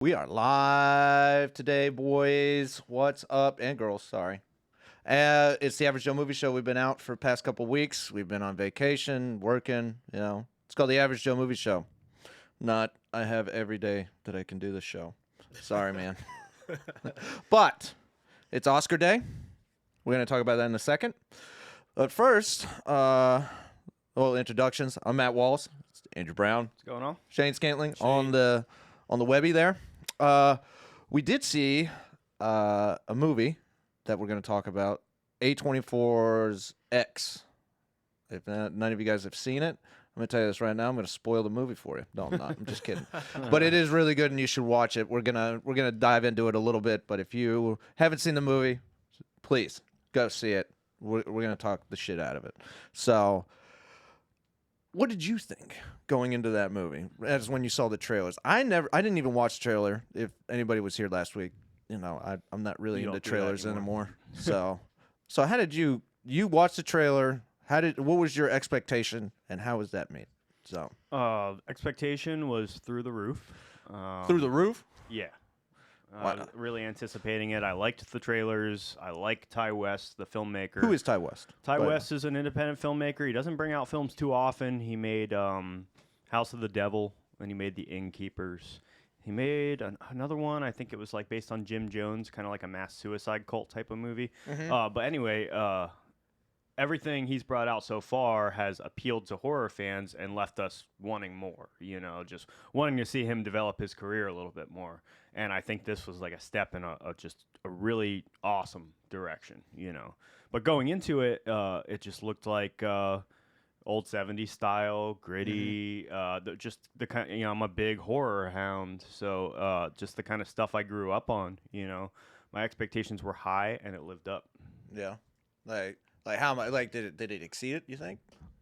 We are live today, boys. What's up? And girls, sorry. It's the Average Joe Movie Show. We've been out for the past couple weeks. We've been on vacation, working. It's called the Average Joe Movie Show. Not, I have every day that I can do this show. Sorry, man. But it's Oscar Day. We're going to talk about that in a second. But first, introductions. I'm Matt Wallace. It's Andrew Brown. What's going on? Shane Scantling on the Webby there. We did see a movie that we're going to talk about, A24's X. If none of you guys have seen it, I'm going to tell you this right now. I'm going to spoil the movie for you. No, I'm not. I'm just kidding. But it is really good, and you should watch it. We're gonna dive into it a little bit. But if you haven't seen the movie, please go see it. We're going to talk the shit out of it. So, what did you think going into that movie? As when you saw the trailers, I didn't even watch the trailer. If anybody was here last week, I'm not really into trailers anymore. So how did you watch the trailer? What was your expectation, and how was that made? So, expectation was through the roof. through the roof? Yeah. Really anticipating it. I liked the trailers. I like Ty West, the filmmaker. Who is Ty West? Ty West is an independent filmmaker. He doesn't bring out films too often. He made House of the Devil, and he made The Innkeepers. He made another one. I think it was like based on Jim Jones, kind of like a mass suicide cult type of movie. Mm-hmm. But anyway, everything he's brought out so far has appealed to horror fans and left us wanting more, just wanting to see him develop his career a little bit more. And I think this was like a step in just a really awesome direction, But going into it, it just looked like old 70s style, gritty, just the kind. I'm a big horror hound, so just the kind of stuff I grew up on. My expectations were high, and it lived up. Yeah, like how much? Like did it exceed it? You think?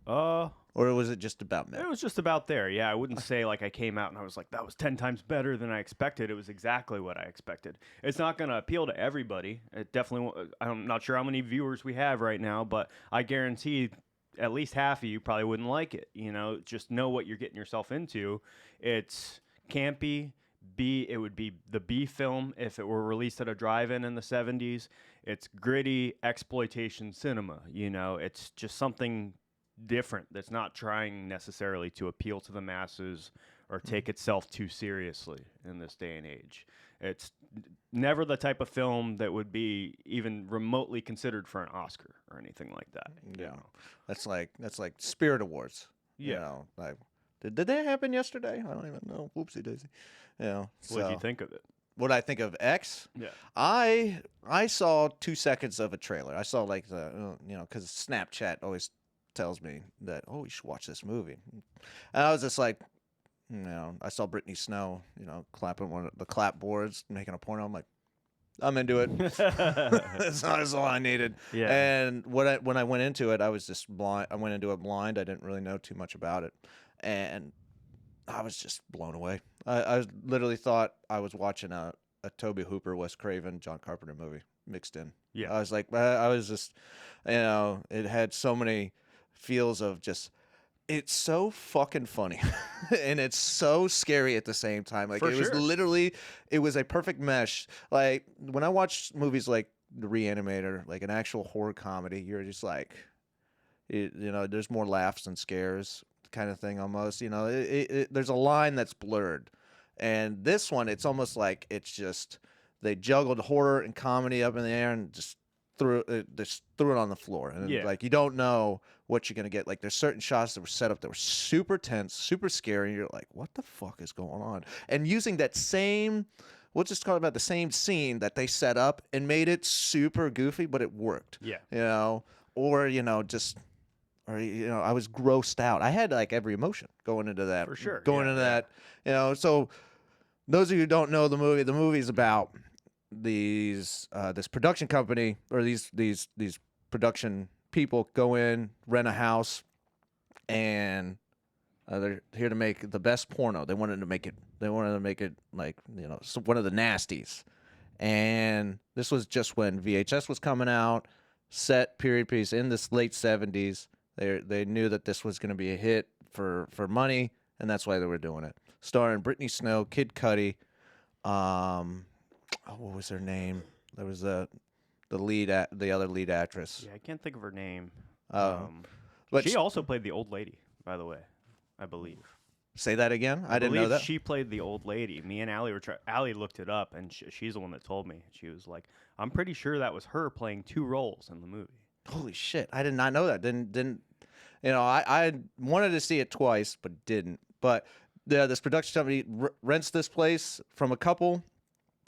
Uh, Or was it just about me? It was just about there. Yeah, I wouldn't say like I came out and I was like, that was 10 times better than I expected. It was exactly what I expected. It's not going to appeal to everybody. It definitely won't. I'm not sure how many viewers we have right now, but I guarantee at least half of you probably wouldn't like it. Just know what you're getting yourself into. It's campy. It would be the B film if it were released at a drive-in in the 70s. It's gritty exploitation cinema. It's just something different that's not trying necessarily to appeal to the masses or take itself too seriously in this day and age. It's never the type of film that would be even remotely considered for an Oscar or anything like that. Yeah, that's like Spirit Awards. Yeah. Like did that happen yesterday? I don't even know. Whoopsie daisy. What did you think of it? What I think of X? Yeah. I saw 2 seconds of a trailer. I saw like because Snapchat always tells me that, oh, you should watch this movie. And I was just like, I saw Brittany Snow, clapping one of the clapboards, making a porno. I'm like, I'm into it. That's all I needed. Yeah. And when I went into it, I was just blind. I went into it blind. I didn't really know too much about it, and I was just blown away. I literally thought I was watching a Tobe Hooper, Wes Craven, John Carpenter movie mixed in. Yeah. I was like, I was just, it had so many feels of just, it's so fucking funny and it's so scary at the same time. Like was literally, it was a perfect mesh. Like when I watch movies like The Reanimator, like an actual horror comedy, you're just like, there's more laughs than scares kind of thing almost. There's a line that's blurred. And this one, it's almost like it's just, they juggled horror and comedy up in the air and just threw it on the floor. And like, you don't know what you're going to get. Like, there's certain shots that were set up that were super tense, super scary. And you're like, what the fuck is going on? And using that same, we'll just talk about the same scene that they set up and made it super goofy, but it worked. Yeah. Or, I was grossed out. I had like every emotion going into that. For sure. Going into that, so those of you who don't know the movie's about this production company, or these production people go in, rent a house, and they're here to make the best porno. They wanted to make it like, one of the nasties. And this was just when VHS was coming out, set period piece in this late 70s. They knew that this was going to be a hit for money, and that's why they were doing it. Starring Brittany Snow, Kid Cudi, what was her name? There was the other lead actress. Yeah, I can't think of her name. But she also played the old lady, by the way, I believe. Say that again. I didn't know that. She played the old lady. Me and Allie Allie looked it up, and she's the one that told me. She was like, "I'm pretty sure that was her playing 2 roles in the movie." Holy shit! I did not know that. Didn't I wanted to see it twice, but didn't. But this production company rents this place from a couple,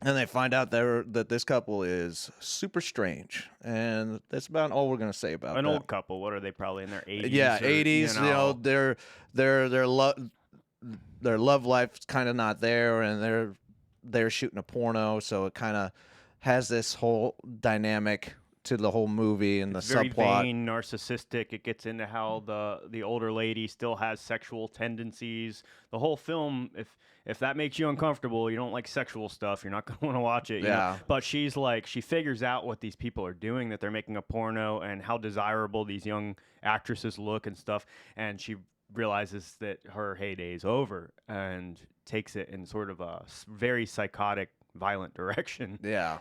and they find out that this couple is super strange, and that's about all we're gonna say about an that. old couple. What are they? Probably in their 80s. Yeah, 80s. Their love life's kind of not there, and they're shooting a porno, so it kind of has this whole dynamic to the whole movie and it's the very subplot. Vain, narcissistic. It gets into how the older lady still has sexual tendencies. The whole film, if that makes you uncomfortable, you don't like sexual stuff, you're not going to want to watch it. You know? But she figures out what these people are doing, that they're making a porno, and how desirable these young actresses look and stuff. And she realizes that her heyday is over and takes it in sort of a very psychotic, violent direction. Yeah.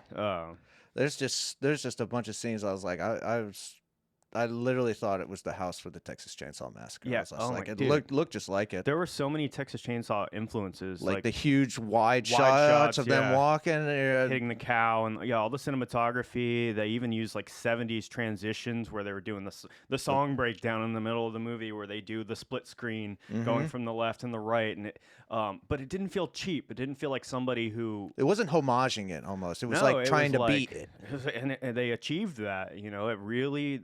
There's just a bunch of scenes. I was like, I literally thought it was the house for the Texas Chainsaw Massacre. Yeah. It looked just like it. There were so many Texas Chainsaw influences, like the huge wide shots of them walking, hitting the cow, and all the cinematography. They even used like 70s transitions where they were doing the song breakdown in the middle of the movie, where they do the split screen going from the left and the right, and but it didn't feel cheap. It didn't feel like somebody who. It wasn't homaging it almost. It was trying to beat it. And they achieved that. You know, they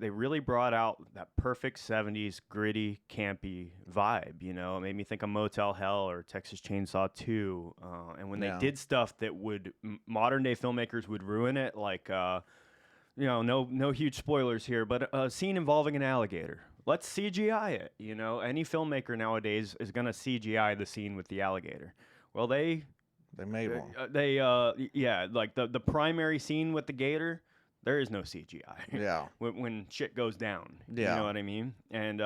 really brought out that perfect 70s gritty, campy vibe. You know, it made me think of Motel Hell or Texas Chainsaw 2. And when they did stuff that would modern day filmmakers would ruin it, like no huge spoilers here, but a scene involving an alligator. Let's CGI it. You know, any filmmaker nowadays is going to CGI the scene with the alligator. Well, they made one. Like the primary scene with the gator, there is no CGI. Yeah. when shit goes down. Yeah. You know what I mean? And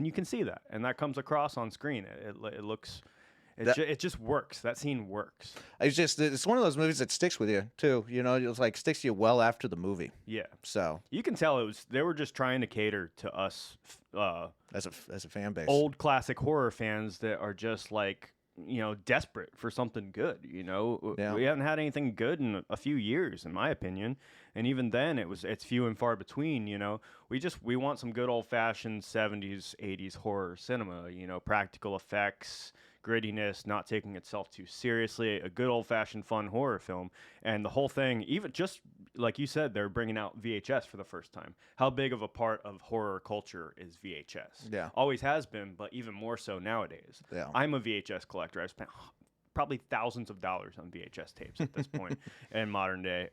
you can see that, and that comes across on screen. It looks. It just works. That scene works. It's one of those movies that sticks with you too. You know, it's like sticks to you well after the movie. Yeah. So you can tell they were just trying to cater to us as a fan base, old classic horror fans that are just like, desperate for something good. We haven't had anything good in a few years, in my opinion, and even then it's few and far between. We want some good old fashioned 70s 80s horror cinema. Practical effects, grittiness, not taking itself too seriously, a good old-fashioned fun horror film. And the whole thing, even just like you said, they're bringing out VHS for the first time. How big of a part of horror culture is VHS? Yeah. Always has been, but even more so nowadays. Yeah. I'm a VHS collector. I've spent probably thousands of dollars on VHS tapes at this point in modern day.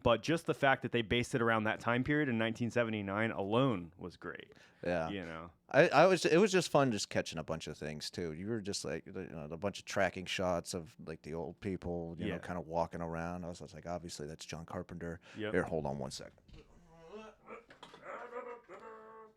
But just the fact that they based it around that time period in 1979 alone was great. Yeah. It was just fun just catching a bunch of things too. You were just like, a bunch of tracking shots of like the old people, you know, kind of walking around. I was like, obviously that's John Carpenter. Yep. Here, hold on one second.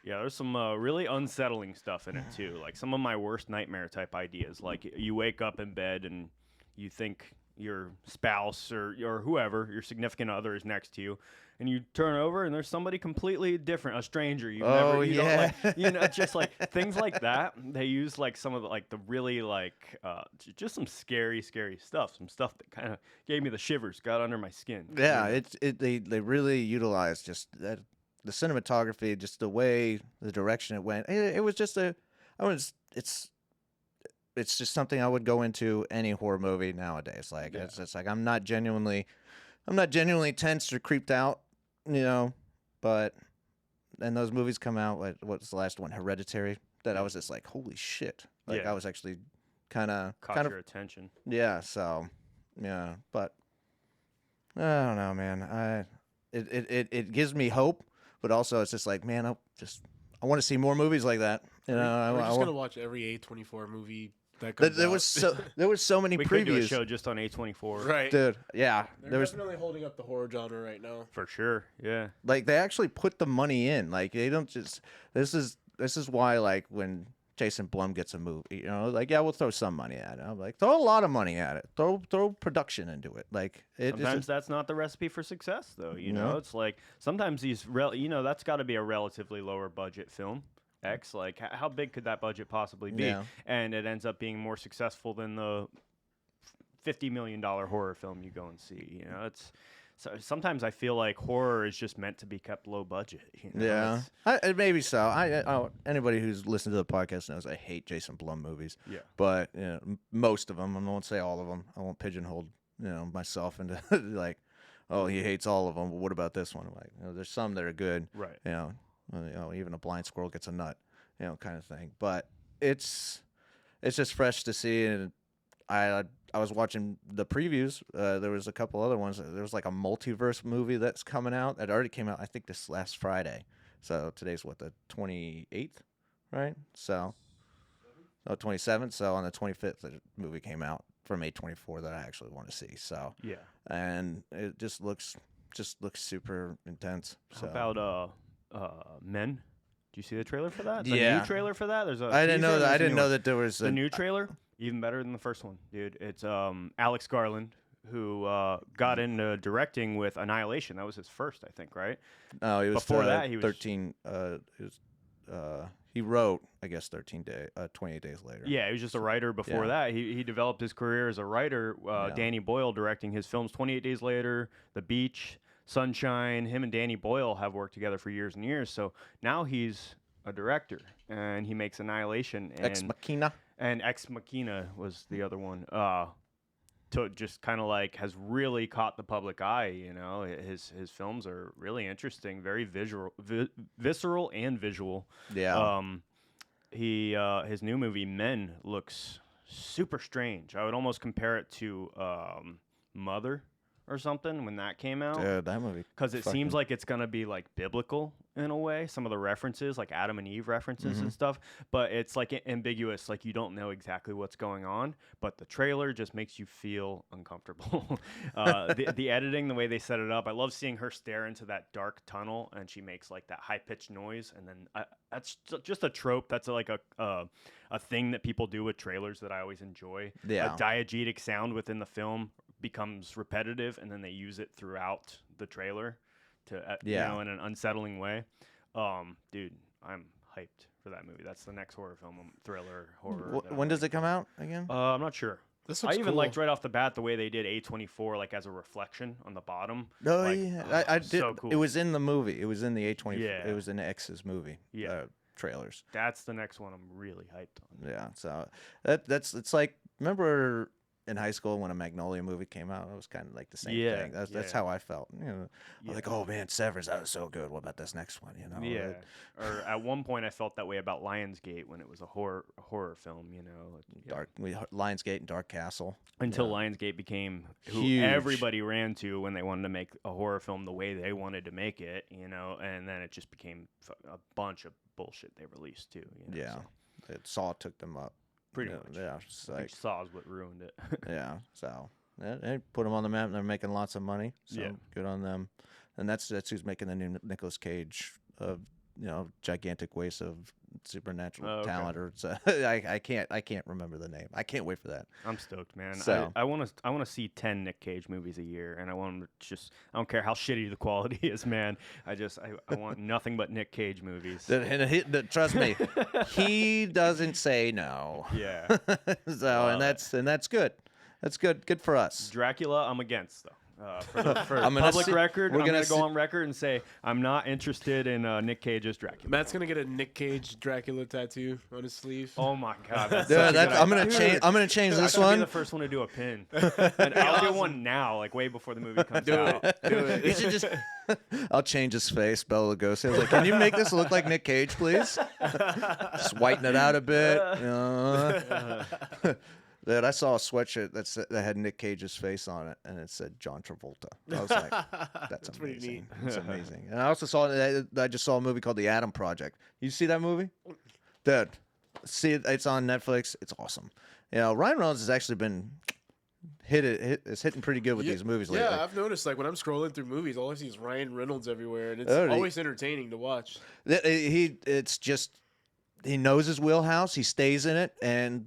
Yeah, there's some really unsettling stuff in it too. Like some of my worst nightmare type ideas. Like you wake up in bed and you think your spouse or whoever, your significant other, is next to you, and you turn over and there's somebody completely different, a stranger. Just like things like that. They use like some of the really just some scary stuff. Some stuff that kind of gave me the shivers, got under my skin. Yeah, they really utilized just that. The cinematography, just the way, the direction it went. It was just it's just something I would go into any horror movie nowadays. Like it's like I'm not genuinely tense or creeped out, but then those movies come out. Like, what's the last one? Hereditary. That I was just like, holy shit! Like I was actually kind of your attention. Yeah. So yeah, but I don't know, man. It gives me hope. But also, it's just like, man, I want to see more movies like that. We're just gonna watch every A24 movie that comes out. There was so many we previews. Could do a show just on A24, right, dude? Yeah, they're definitely holding up the horror genre right now, for sure. Yeah, like they actually put the money in. Like they don't just. This is why, like when Jason Blum gets a movie, you know, like, yeah, we'll throw some money at it. I'm like, throw a lot of money at it. Throw production into it. Like, sometimes that's not the recipe for success, though. You know, it's like sometimes that's got to be a relatively lower budget film. Like, how big could that budget possibly be? Yeah. And it ends up being more successful than the $50 million horror film you go and see. You know, sometimes I feel like horror is just meant to be kept low budget. You know? Yeah, maybe so. Anybody who's listened to the podcast knows I hate Jason Blum movies. Yeah, but you know, most of them. I won't say all of them. I won't pigeonhole myself into like, oh, he hates all of them. But what about this one? Like, there's some that are good. Right. You know, even a blind squirrel gets a nut. You know, kind of thing. But it's just fresh to see, and I was watching the previews. There was a couple other ones. There was like a multiverse movie that's coming out. That already came out, I think, this last Friday. So today's what, the 28th, right? So, 27th. So on the 25th, the movie came out from A24 that I actually want to see. So yeah, and it just looks super intense. So. How about Men? Do you see the trailer for that? The new trailer for that? I didn't know that. I didn't know that there was the new trailer. Even better than the first one, dude. It's Alex Garland, who got into directing with Annihilation. That was his first, I think, right? No, he was before that. He was 13. He wrote, I guess, 28 days later. Yeah, he was just a writer before that. He developed his career as a writer. Danny Boyle directing his films. 28 Days Later, The Beach, Sunshine. Him and Danny Boyle have worked together for years and years. So now he's a director, and he makes Annihilation. And Ex Machina. And Ex Machina was the other one. To just kind of like has really caught the public eye. You know, his films are really interesting, very visceral and visual. Yeah. His new movie Men looks super strange. I would almost compare it to Mother or something when that came out. Dude, that movie. Because it seems like it's going to be like biblical in a way. Some of the references, like Adam and Eve references and stuff. But it's like ambiguous. Like you don't know exactly what's going on. But the trailer just makes you feel uncomfortable. The editing, the way they set it up. I love seeing her stare into that dark tunnel and she makes like that high-pitched noise. And then that's just a trope. That's like a thing that people do with trailers that I always enjoy. Yeah. A diegetic sound within the film becomes repetitive, and then they use it throughout the trailer to you know, in an unsettling way. Dude, I'm hyped for that movie. That's the next horror film, thriller horror. When does it come out again? I'm not sure. This looks I even cool. liked right off the bat the way they did A24, like as a reflection on the bottom. No, like, yeah, I did. So cool. It was in the movie. It was in the A24. Yeah. It was in X's movie. Yeah. Trailers. That's the next one I'm really hyped on. Yeah. So it's like, remember in high school when a Magnolia movie came out? It was kind of like the same thing. That's how I felt. You know, I was like, oh man, Severance, that was so good. What about this next one? You know? Yeah. Or at one point, I felt that way about Lionsgate when it was a horror film. You know, Lionsgate and Dark Castle. Until Lionsgate became who Huge. Everybody ran to when they wanted to make a horror film the way they wanted to make it. You know, and then it just became a bunch of bullshit they released too. You know, Yeah. so. Saw took them up. Pretty much. Yeah. I think Saw is what ruined it. Yeah. So they put them on the map. And they're making lots of money. So good on them. And that's who's making the new Nicolas Cage of gigantic waste of supernatural talent. Or I can't remember the name. I can't wait for that. I'm stoked, man. So I want to see 10 Nick Cage movies a year, and I want them to I don't care how shitty the quality is, man. I want nothing but Nick Cage movies. Trust me, he doesn't say no. Yeah. So and that's good. That's good. Good for us. Dracula, I'm against though. For I'm public record, we're I'm gonna going to go on record and say I'm not interested in Nick Cage's Dracula. Matt's gonna get a Nick Cage Dracula tattoo on his sleeve. Oh my god, that's Dude, such a good I'm gonna idea. change. I'm gonna change I this should be one. the first one to do a pin, and I'll do one now, like way before the movie comes out. Do it. You should just. I'll change his face. Bela Lugosi. I was like, can you make this look like Nick Cage, please? Just whiten it out a bit. That I saw a sweatshirt that had Nick Cage's face on it, and it said John Travolta. I was like, "That's amazing. pretty neat. That's amazing." And I also I just saw a movie called The Atom Project. You see that movie? Dude, see it. It's on Netflix. It's awesome. You know, Ryan Reynolds has actually been is hitting pretty good with these movies lately. Yeah, I've noticed. Like when I'm scrolling through movies, all I see is Ryan Reynolds everywhere, and it's Oh, always entertaining to watch. It's just he knows his wheelhouse. He stays in it, and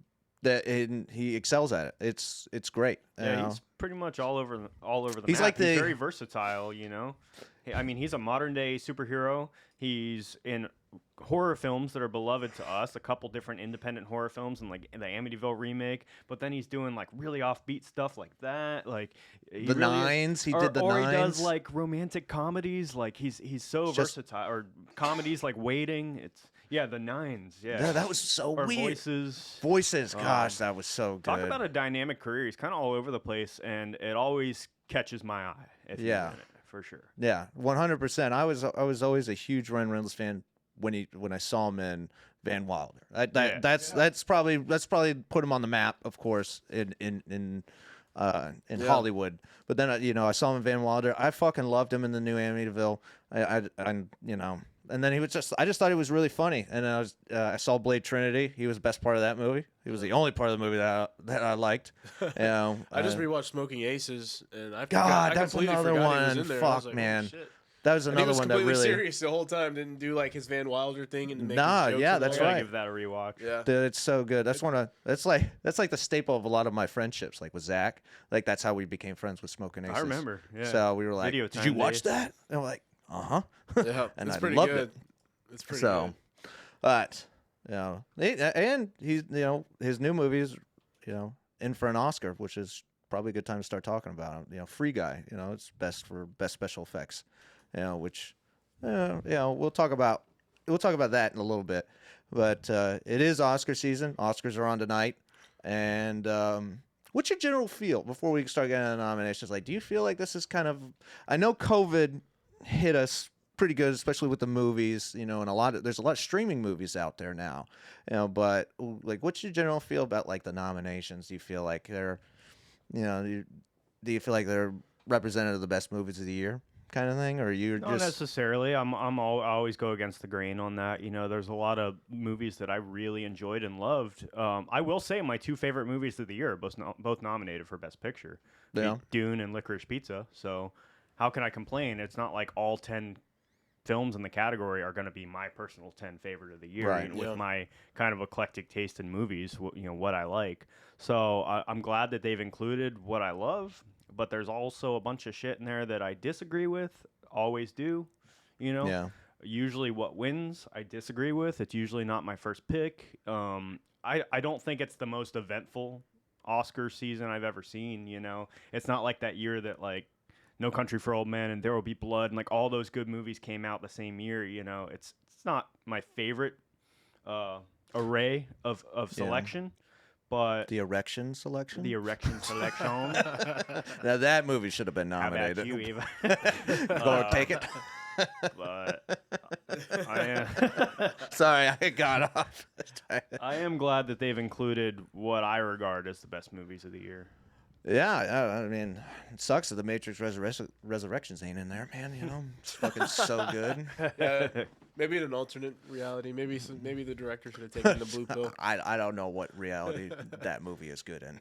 he excels at it. It's great. Yeah, he's pretty much all over the He's map. like He's very versatile, you know. I mean, he's a modern day superhero. He's in horror films that are beloved to us, a couple different independent horror films and like the Amityville remake, but then he's doing like really offbeat stuff like that, like the Nines. He did the or Nines. He does like romantic comedies, like he's so versatile, or comedies like Waiting. The Nines. Yeah, that was so or weird. Voices. Gosh, that was so good. Talk about a dynamic career. He's kind of all over the place, and it always catches my eye. If you're in it, for sure. Yeah, 100%. I was always a huge Ryan Reynolds fan when I saw him in Van Wilder. That's probably put him on the map, of course, in Hollywood. But then I saw him in Van Wilder. I fucking loved him in the new Amityville. And then I just thought he was really funny. And I saw Blade Trinity. He was the best part of that movie. He was the only part of the movie that I liked. I just rewatched Smoking Aces, and that's another one. Fuck, like, man. oh, shit. That was another one that really. He was completely serious the whole time. Didn't do like his Van Wilder thing and make jokes that's right. Give that a rewatch. Yeah, dude, it's so good. That's like the staple of a lot of my friendships. Like with Zach, like that's how we became friends with Smoking Aces. I remember. Yeah. So we were like, Video "Did you watch days. that?" And I'm like, "Uh-huh." Yeah, and it's I pretty loved good. it. It's pretty good. But and he's his new movies, in for an Oscar, which is probably a good time to start talking about him. Free Guy. It's best for best special effects. Which. We'll talk about that in a little bit, but it is Oscar season. Oscars are on tonight, and what's your general feel before we start getting the nominations? Like, do you feel like this is kind of? I know COVID hit us pretty good, especially with the movies, and there's a lot of streaming movies out there now, But like, what's your general feel about like the nominations? Do you feel like they're, do you feel like they're representative of the best movies of the year? Kind of thing, or you not necessarily. I always go against the grain on that. There's a lot of movies that I really enjoyed and loved. I will say my two favorite movies of the year are both nominated for Best Picture. Yeah. Dune and Licorice Pizza. So how can I complain? It's not like all 10 films in the category are going to be my personal 10 favorite of the year, right? With my kind of eclectic taste in movies, what I like. So I'm glad that they've included what I love. But there's also a bunch of shit in there that I disagree with. Always do, Yeah. Usually what wins, I disagree with. It's usually not my first pick. I don't think it's the most eventful Oscar season I've ever seen, It's not like that year that, like, No Country for Old Men and There Will Be Blood and, like, all those good movies came out the same year, It's not my favorite array of selection. But the erection selection. Now that movie should have been nominated. How about you, Eva? Go take it. But I am sorry, I got off. I am glad that they've included what I regard as the best movies of the year. Yeah, I mean, it sucks that the Matrix Resurrections ain't in there, man. It's fucking so good. Yeah, maybe in an alternate reality, maybe the director should have taken the blue pill. I don't know what reality that movie is good in,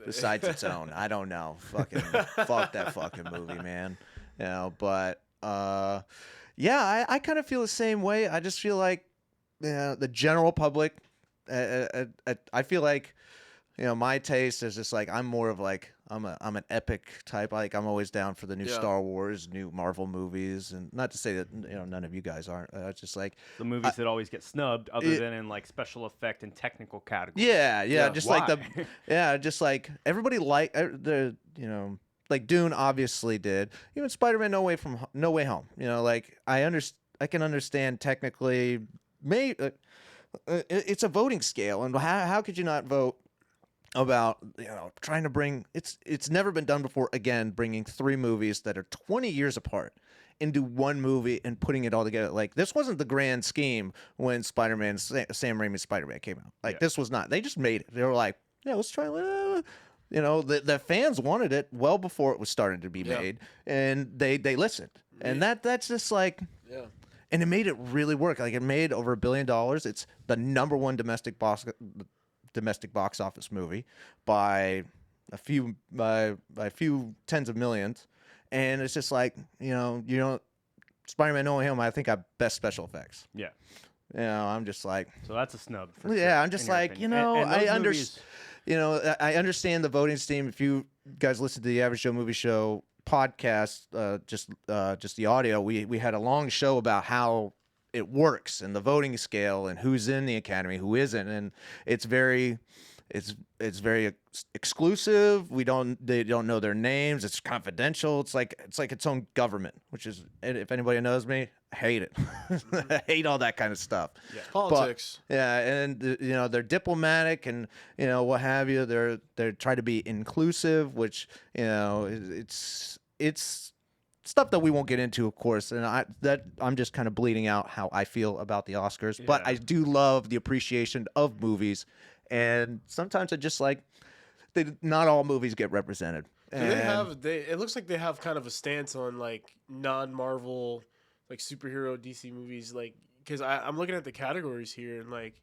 besides its own. I don't know. Fuck that fucking movie, man. But I kind of feel the same way. I just feel like the general public. I feel like. My taste is just like I'm more of like I'm an epic type. Like I'm always down for the new Star Wars, new Marvel movies, and not to say that none of you guys aren't. It's just like the movies that always get snubbed, other than in like special effect and technical categories. Yeah. Just Why? like just like everybody like like Dune obviously did. Even Spider-Man No Way Home. Like I can understand technically. It's a voting scale, and how could you not vote? About trying to bring it's never been done before, again, bringing three movies that are 20 years apart into one movie and putting it all together. Like, this wasn't the grand scheme when Sam Raimi's Spider-Man came out. Like, this was not. They just made it. They were like, let's try. The fans wanted it well before it was starting to be made, and they listened. And that's just like and it made it really work. Like, it made over $1 billion. It's the number one domestic box office movie by a few tens of millions, and it's just like Spider-Man No Way Home, I think, got best special effects. Yeah, I'm just like, so that's a snub. I'm just like, I understand. I understand the voting scheme. If you guys listen to the Average Joe Movie Show podcast, just the audio, we had a long show about how it works and the voting scale and who's in the Academy, who isn't, and it's very exclusive. They don't know their names. It's confidential. It's like its own government, which is, if anybody knows me, I hate it. I hate all that kind of stuff. Yeah. Politics. But, and they're diplomatic and what have you. They're trying to be inclusive, which it's stuff that we won't get into, of course. And I'm just kind of bleeding out how I feel about the Oscars. Yeah. But I do love the appreciation of movies. And sometimes I just like not all movies get represented. It looks like they have kind of a stance on like non-Marvel, like superhero DC movies, like because I'm looking at the categories here and like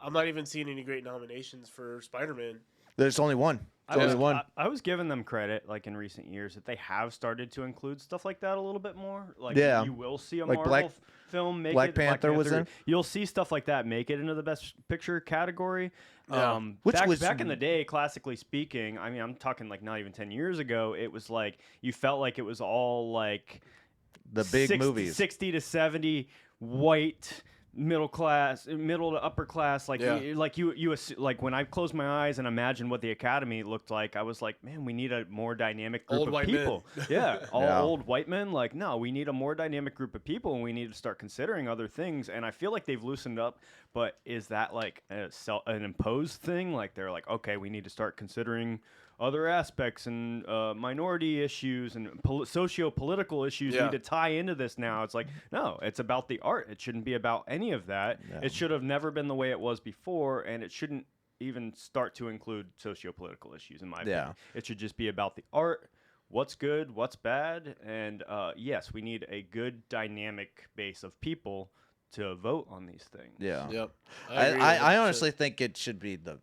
I'm not even seeing any great nominations for Spider-Man. There's only one. I was giving them credit, like in recent years, that they have started to include stuff like that a little bit more. Like, you will see a like Marvel film make Black Panther was in. You'll see stuff like that make it into the Best Picture category. Yeah. Back in the day, classically speaking, I mean, I'm talking like not even 10 years ago, it was like you felt like it was all like the big movies, 60 to 70 white. Middle to upper class, like like when I closed my eyes and imagined what the Academy looked like, I was like, man, we need a more dynamic group of people. Old white men. Like, no, we need a more dynamic group of people, and we need to start considering other things. And I feel like they've loosened up, but is that like an imposed thing? Like they're like, okay, we need to start considering other aspects and minority issues and socio-political issues need to tie into this now. It's like, no, it's about the art. It shouldn't be about any of that. No. It should have never been the way it was before, and it shouldn't even start to include socio-political issues, in my opinion. It should just be about the art, what's good, what's bad, and yes, we need a good dynamic base of people to vote on these things. Yeah. Yep. I honestly think it should be the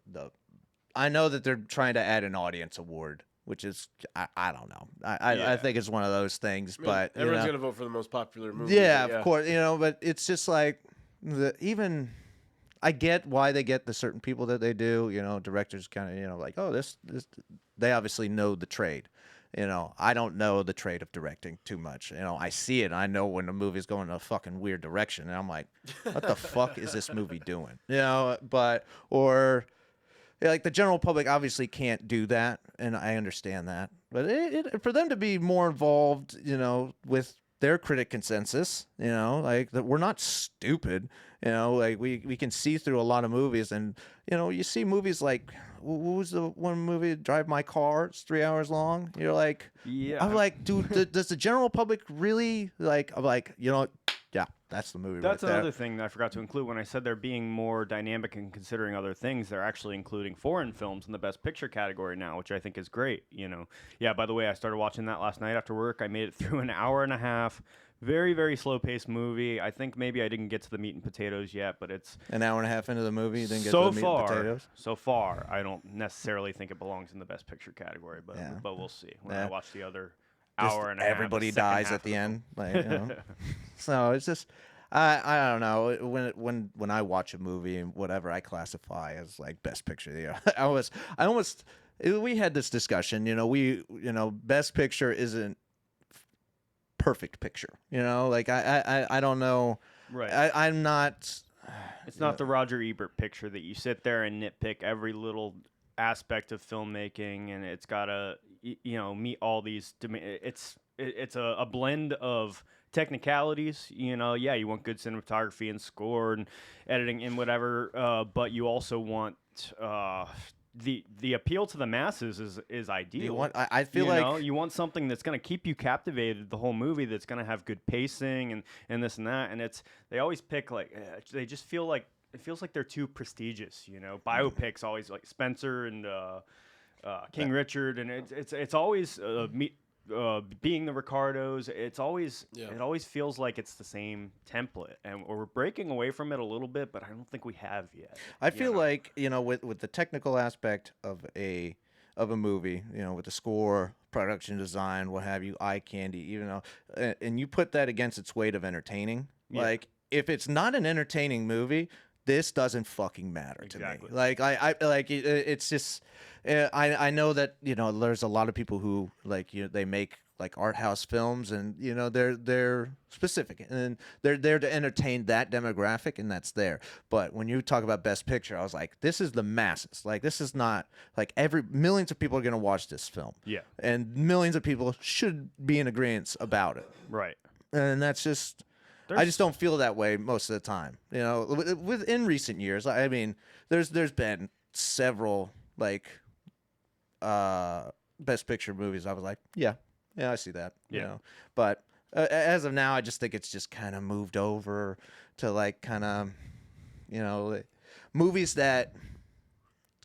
I know that they're trying to add an audience award, which is I don't know. I think it's one of those things, but everyone's gonna vote for the most popular movie. Yeah, of course, but it's just like I get why they get the certain people that they do. Directors kind of like, oh, this they obviously know the trade. I don't know the trade of directing too much. I see it. I know when the movie's going in a fucking weird direction, and I'm like, what the fuck is this movie doing? Like the general public obviously can't do that, and I understand that. But for them to be more involved, with their critic consensus, like that we're not stupid, like we can see through a lot of movies, and you see movies like what was the one movie, Drive My Car? It's 3 hours long. You're like, I'm like, dude, does the general public really like? I'm like, yeah, that's the movie. That's right there. Another thing that I forgot to include when I said they're being more dynamic and considering other things. They're actually including foreign films in the Best Picture category now, which I think is great. Yeah. By the way, I started watching that last night after work. I made it through an hour and a half. Very, very slow-paced movie. I think maybe I didn't get to the meat and potatoes yet, but it's an hour and a half into the movie. You didn't get to the meat and potatoes. So far, I don't necessarily think it belongs in the Best Picture category, but we'll see when I watch the other hour and a half. Everybody dies at the end, So it's just I don't know, when I watch a movie and whatever I classify as like Best Picture, I almost we had this discussion. Best Picture isn't perfect picture. Like I don't know. Right. I'm not. It's not the Roger Ebert picture that you sit there and nitpick every little aspect of filmmaking, and it's gotta meet all these. It's a blend of technicalities. You want good cinematography and score and editing and whatever, but you also want the appeal to the masses is ideal. I feel like you want something that's going to keep you captivated the whole movie, that's going to have good pacing and this and that, and they always pick like they just feel like it feels like they're too prestigious. Biopics always like Spencer and King Richard, and it's always being the Ricardos. It always feels like it's the same template, and we're breaking away from it a little bit, but I don't think we have yet. I feel like with the technical aspect of a movie, with the score, production design, what have you, eye candy, and you put that against its weight of entertaining. Yeah. Like if it's not an entertaining movie, this doesn't fucking matter to me. Exactly. Like I like it's just I know that there's a lot of people who like they make like art house films, and they're specific and they're there to entertain that demographic, and that's there. But when you talk about Best Picture, I was like, this is the masses. Like this is not like millions of people are gonna watch this film. Yeah. And millions of people should be in agreement about it. Right. And that's just. I just don't feel that way most of the time. Within recent years, I mean, there's been several like Best Picture movies. I was like, yeah, I see that. Yeah. But as of now, I just think it's just kind of moved over to like kind of, movies that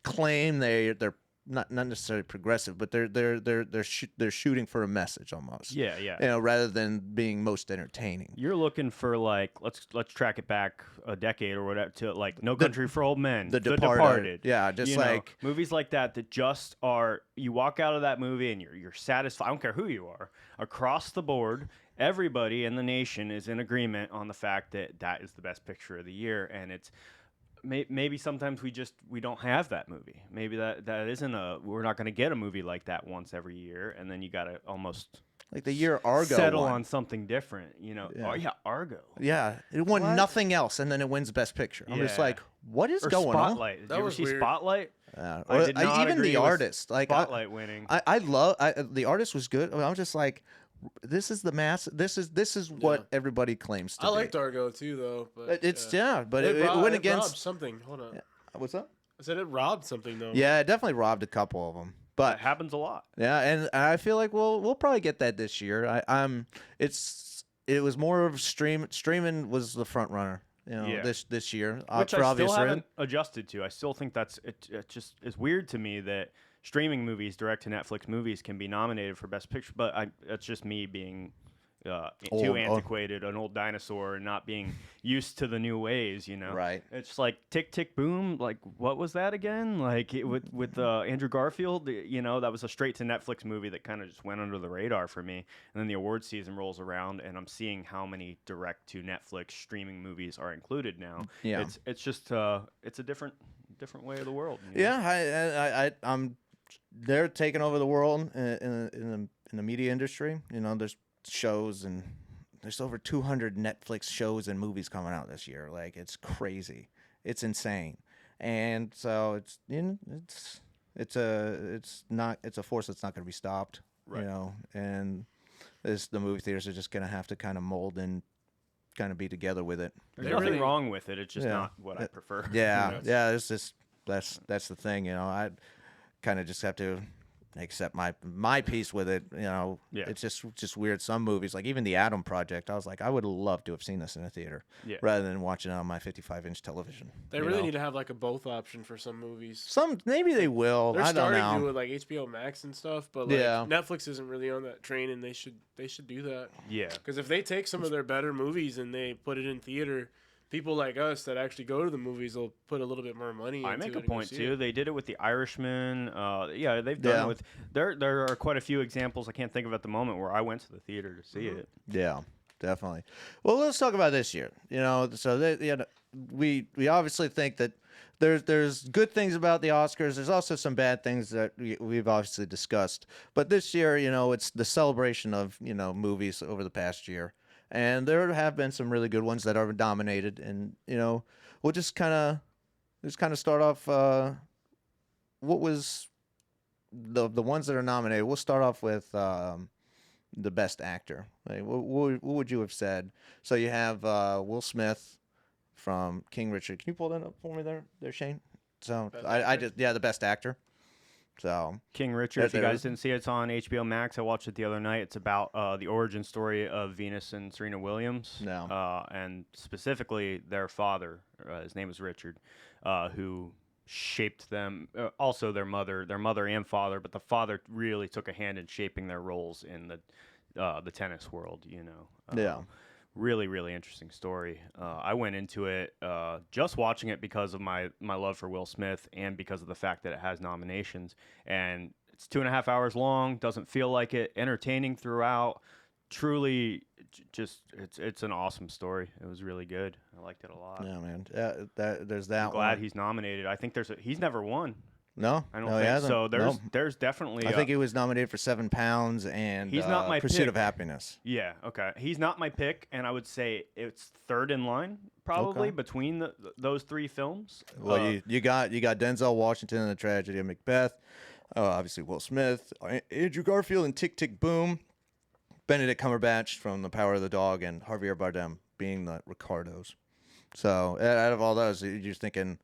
claim they're not necessarily progressive, but they're shooting for a message almost. Yeah. Rather than being most entertaining. You're looking for like let's track it back a decade or whatever to like No Country for Old Men, The Departed. Yeah, just like movies like that just are. You walk out of that movie and you're satisfied. I don't care who you are. Across the board, everybody in the nation is in agreement on the fact that is the best picture of the year, and it's. Maybe sometimes we don't have that movie. Maybe that isn't we're not going to get a movie like that once every year, and then you got to almost like the year Argo settle won. on something different. Yeah. Oh yeah, Argo. Yeah, it won nothing else, and then it wins Best Picture. I'm just like, what is going Spotlight. on? Did you ever see Spotlight? I did not even The Artist, like Spotlight winning. I love The Artist was good. I was just like, this is the mass. This is what everybody claims to be. I liked Argo too, though. But but it went against robbed something. Hold on. What's up? I said it robbed something though. Yeah, it definitely robbed a couple of them. But it happens a lot. Yeah, and I feel like we'll probably get that this year. It was more of streaming was the front runner. This year, which for I obvious still haven't adjusted to. I still think it just is weird to me that streaming movies, direct to Netflix movies, can be nominated for Best Picture. But that's just me being too antiquated, an old dinosaur, and not being used to the new ways. Right? It's like Tick Tick Boom. Like what was that again? Like with Andrew Garfield. That was a straight to Netflix movie that kind of just went under the radar for me. And then the award season rolls around, and I'm seeing how many direct to Netflix streaming movies are included now. Yeah, it's just it's a different way of the world. Yeah, they're taking over the world in the media industry. There's shows, and there's over 200 Netflix shows and movies coming out this year. Like, it's crazy. It's insane. And so it's a force that's not going to be stopped. Right. And the movie theaters are just going to have to kind of mold and kind of be together with it. There's nothing wrong with it. It's just not what I prefer. Yeah. Yeah. It's just that's the thing. I kind of just have to accept my piece with it. It's just weird. Some movies, like even the Atom Project, I was like, I would love to have seen this in a theater rather than watching it on my 55-inch television. They really need to have like a both option for some movies. Maybe they will. They're I don't starting know. to do it like HBO Max and stuff, but like Netflix isn't really on that train, and they should do that. Yeah. Because if they take some of their better movies and they put it in theater, people like us that actually go to the movies will put a little bit more money into it. I make a point too. They did it with The Irishman. They've done it with. There are quite a few examples I can't think of at the moment where I went to the theater to see it. Yeah, definitely. Well, let's talk about this year. So we obviously think that there's good things about the Oscars. There's also some bad things that we've obviously discussed. But this year, it's the celebration of movies over the past year. And there have been some really good ones that are nominated, and we'll just kind of start off. What was the ones that are nominated? We'll start off with the best actor. Like, what would you have said? So you have Will Smith from King Richard. Can you pull that up for me there Shane? So the best actor. So King Richard, if you guys didn't see it, it's on HBO Max. I watched it the other night. It's about the origin story of Venus and Serena Williams. No. And specifically their father, his name is Richard, who shaped them. Also their mother and father, but the father really took a hand in shaping their roles in the tennis world. Really, really interesting story. I went into it just watching it because of my love for Will Smith and because of the fact that it has nominations. And it's 2.5 hours long, doesn't feel like it, entertaining throughout, truly, just it's an awesome story. It was really good. I liked it a lot. Yeah, man. There's that I'm glad one. he's nominated. I think he's never won. No, I don't no, he think hasn't. so. No. There's definitely. I think he was nominated for 7 Pounds and He's not my Pursuit pick. of Happiness. Yeah, okay. He's not my pick, and I would say it's third in line probably Okay. between those 3 films. Well, you got Denzel Washington in The Tragedy of Macbeth. Obviously Will Smith, Andrew Garfield in Tick Tick Boom, Benedict Cumberbatch from The Power of the Dog, and Javier Bardem being the Ricardos. So out of all those, you're thinking,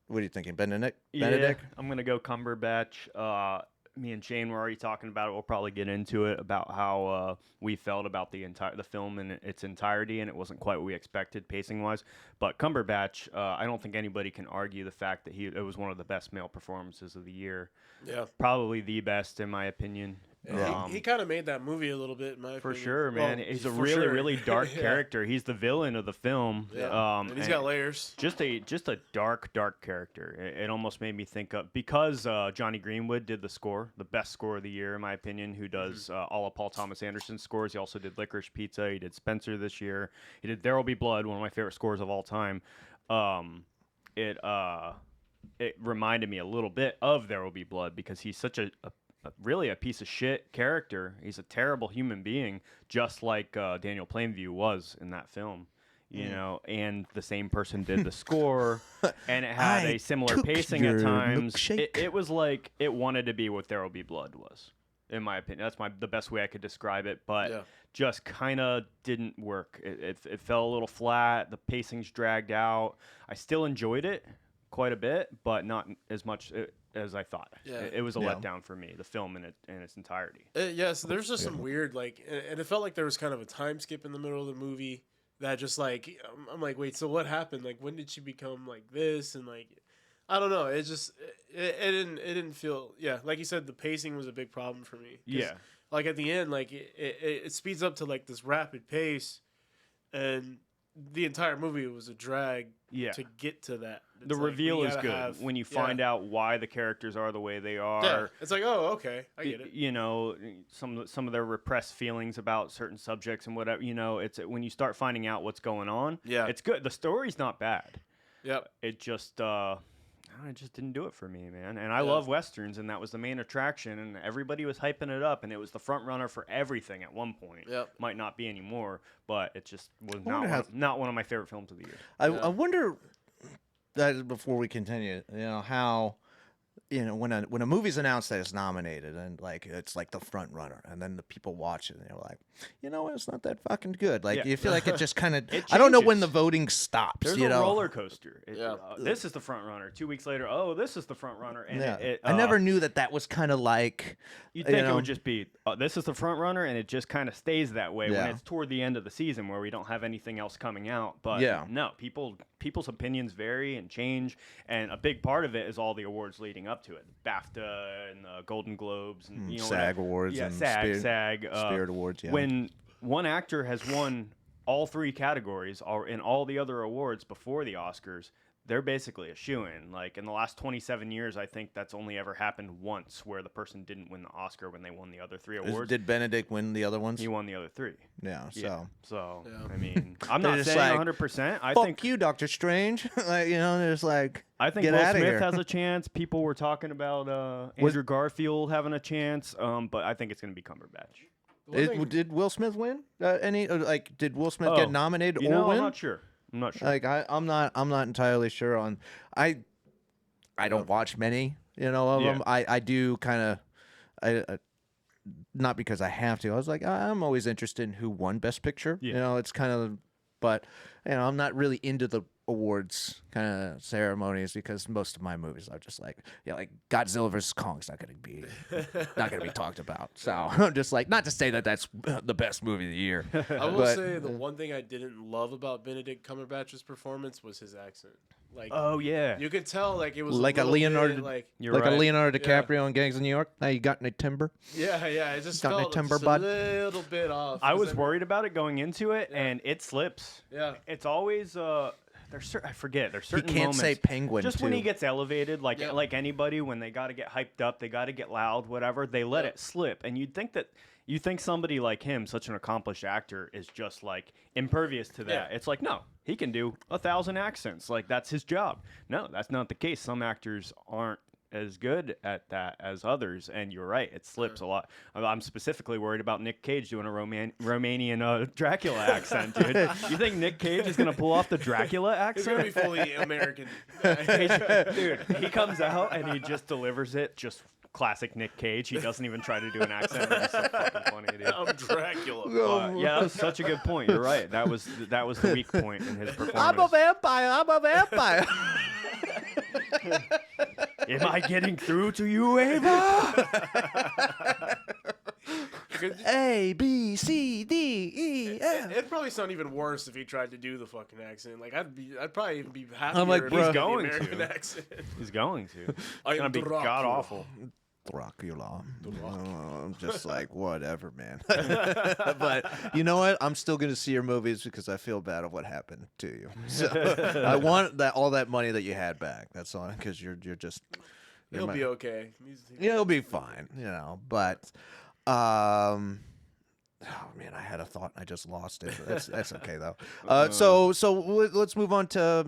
what are you thinking, Benedict? Yeah, I'm gonna go Cumberbatch. Me and Shane were already talking about it. We'll probably get into it about how we felt about the film in its entirety, and it wasn't quite what we expected pacing wise. But Cumberbatch, I don't think anybody can argue the fact that it was one of the best male performances of the year. Yeah, probably the best in my opinion. Yeah. He kind of made that movie a little bit, in my for opinion. sure, man. Well, He's a for really, sure. really dark Yeah. character. He's the villain of the film. Yeah. And he's got layers. Just a dark character. It almost made me think of, because Johnny Greenwood did the score, the best score of the year in my opinion. Who does all of Paul Thomas Anderson's scores? He also did Licorice Pizza. He did Spencer this year. He did There'll Be Blood, one of my favorite scores of all time. It reminded me a little bit of There Will Be Blood because he's such really a piece of shit character. He's a terrible human being, just like Daniel Plainview was in that film. You know, and the same person did the score, and it had a similar pacing at times. It was like it wanted to be what There Will Be Blood was, in my opinion. That's the best way I could describe it, but just kind of didn't work. It fell a little flat. The pacing's dragged out. I still enjoyed it quite a bit, but not as much as I thought. Yeah. It was a letdown for me, the film in its entirety. So there's just some weird, like, and it felt like there was kind of a time skip in the middle of the movie that just, like, I'm like, wait, so what happened? Like, when did she become like this? And, like, I don't know. It just, it didn't feel, like you said, the pacing was a big problem for me. Yeah. Like, at the end, like, it speeds up to, like, this rapid pace, and the entire movie was a drag to get to that. It's the like, reveal is good when you find out why the characters are the way they are. Yeah. It's like, oh, okay, I get it. You know, some of their repressed feelings about certain subjects and whatever. You know, it's when you start finding out what's going on. Yeah, it's good. The story's not bad. Yep. It just didn't do it for me, man. And I love Westerns, and that was the main attraction, and everybody was hyping it up, and it was the front runner for everything at one point. Yep. Might not be anymore, but it just was not one of my favorite films of the year. I wonder, that before we continue, how, when a movie's announced that it's nominated and like it's like the front runner, and then the people watch it and they're like, it's not that fucking good. Like you feel like it just kind of, I don't know when the voting stops. There's a roller coaster. This is the front runner. 2 weeks later, this is the front runner. And I never knew that was kind of like. You'd think it would just be, this is the front runner, and it just kind of stays that way when it's toward the end of the season where we don't have anything else coming out. But no, people's opinions vary and change, and a big part of it is all the awards leading up to it. BAFTA and the Golden Globes and SAG Awards and SAG Spirit Awards. Yeah. When one actor has won all 3 categories or in all the other awards before the Oscars, they're basically a shoo-in. Like, in the last 27 years, I think that's only ever happened once where the person didn't win the Oscar when they won the other 3 awards. Did Benedict win the other ones? He won the other 3. Yeah, So, I mean, I'm not saying like, 100%. I Fuck think you, Doctor Strange. Like, there's like, I think get Will outta Smith here. has a chance. People were talking about Andrew Garfield having a chance, but I think it's going to be Cumberbatch. Did Will Smith win? Did Will Smith get nominated or win? I'm not sure. Like I'm not entirely sure on. I don't watch many, of them. I do kind of. Not because I have to. I was like, I'm always interested in who won Best Picture. Yeah. It's kind of, but I'm not really into the awards kind of ceremonies because most of my movies are just like, like Godzilla vs. Kong's not going to be talked about. So I'm just like, not to say that that's the best movie of the year. I will say the one thing I didn't love about Benedict Cumberbatch's performance was his accent. Like, you could tell like it was like a Leonardo, bit, a Leonardo DiCaprio in Gangs of New York. Now you got any timber? Yeah, it just got any felt timber, just bud? a little bit off. I was worried about it going into it, and it slips. Yeah, it's always I forget. There's certain he can't moments, say penguin. Just too. when he gets elevated, like anybody, when they got to get hyped up, they got to get loud, whatever. They let it slip, and you'd think that You think somebody like him, such an accomplished actor, is just like impervious to that. Yeah. It's like, no, he can do 1,000 accents. Like, that's his job. No, that's not the case. Some actors aren't as good at that as others, and you're right, it slips a lot. I'm specifically worried about Nick Cage doing a Romanian Dracula accent, dude. You think Nick Cage is gonna pull off the Dracula He's gonna be accent? fully American. Dude, he comes out and he just delivers it just classic Nick Cage. He doesn't even try to do an accent. It's so fucking funny, dude. I'm Dracula. Yeah, that's such a good point. You're right. That was the weak point in his performance. I'm a vampire. I'm a vampire. Am I getting through to you, Ava? A B C D E F. It'd probably sound even worse if he tried to do the fucking accent. Like I'd probably even be happier. I'm like, if bro. he He's did the going American to. accent. He's going to. It's I gonna am be Dracula. god awful. Dracula. I'm just like, whatever, man. But you know what? I'm still going to see your movies because I feel bad of what happened to you. So I want all that money that you had back. That's all, because you're just. He'll be okay. Yeah, he'll be fine. But. Oh man, I had a thought and I just lost it. That's okay though. So let's move on to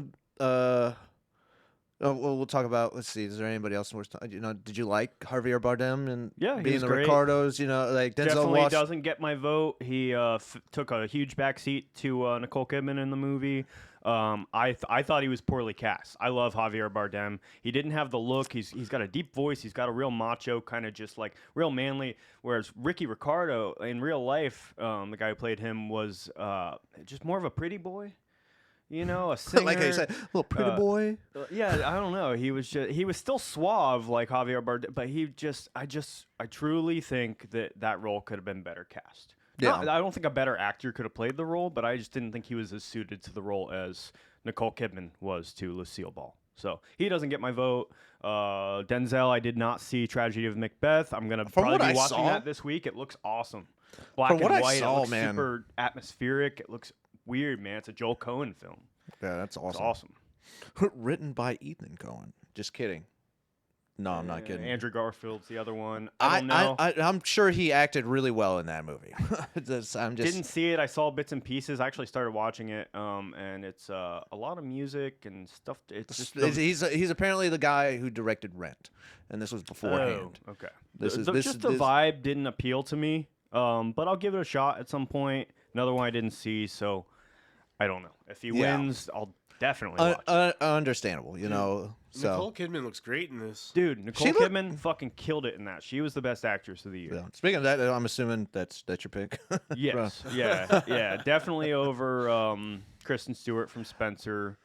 we'll talk about. Let's see. Is there anybody else worth? Did you like Javier Bardem and Yeah, he being was the great. Ricardos? Like Denzel Definitely Washington. doesn't get my vote. He took a huge backseat to Nicole Kidman in the movie. I thought he was poorly cast. I love Javier Bardem. He didn't have the look. He's got a deep voice. He's got a real macho, kind of just like real manly. Whereas Ricky Ricardo in real life, the guy who played him was just more of a pretty boy. A singer. Like I said, little pretty boy. Yeah, I don't know. He was still suave like Javier Bardem, but I truly think that role could have been better cast. Yeah. I don't think a better actor could have played the role, but I just didn't think he was as suited to the role as Nicole Kidman was to Lucille Ball. So he doesn't get my vote. Denzel, I did not see Tragedy of Macbeth. I'm gonna probably be watching that this week. It looks awesome. Black From what and I white. saw, it looks man. super atmospheric. It looks weird, man. It's a Joel Cohen film. Yeah, that's awesome. It's awesome. Written by Ethan Cohen. Just kidding. No, I'm not kidding. Andrew Garfield's the other one. I don't know. I'm sure he acted really well in that movie. Didn't see it. I saw bits and pieces. I actually started watching it, and it's a lot of music and stuff. It's just he's apparently the guy who directed Rent, and this was beforehand. Oh, okay. This The vibe didn't appeal to me, but I'll give it a shot at some point. Another one I didn't see, so I don't know. If he wins, I'll definitely watch it. Understandable, So Nicole Kidman looks great in this. Dude, Nicole Kidman fucking killed it in that. She was the best actress of the year. yeah. Speaking of that, I'm assuming that's your pick. Yes. Yeah. Definitely over Kristen Stewart from Spencer.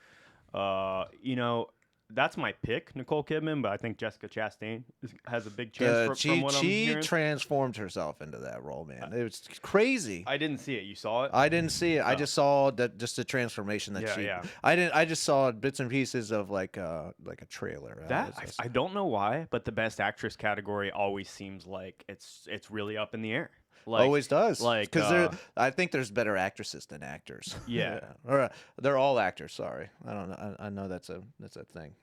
That's my pick, Nicole Kidman, but I think Jessica Chastain has a big chance from what I'm she hearing. transformed herself into that role, man. It was crazy. I didn't see it. You saw it? I didn't see it. I just saw just the transformation that she. Yeah. I just saw bits and pieces of like a trailer. I don't know why, but the best actress category always seems like it's really up in the air. Like, always does, because I think there's better actresses than actors. Yeah. Or they're all actors. Sorry, I don't know. I know that's a thing.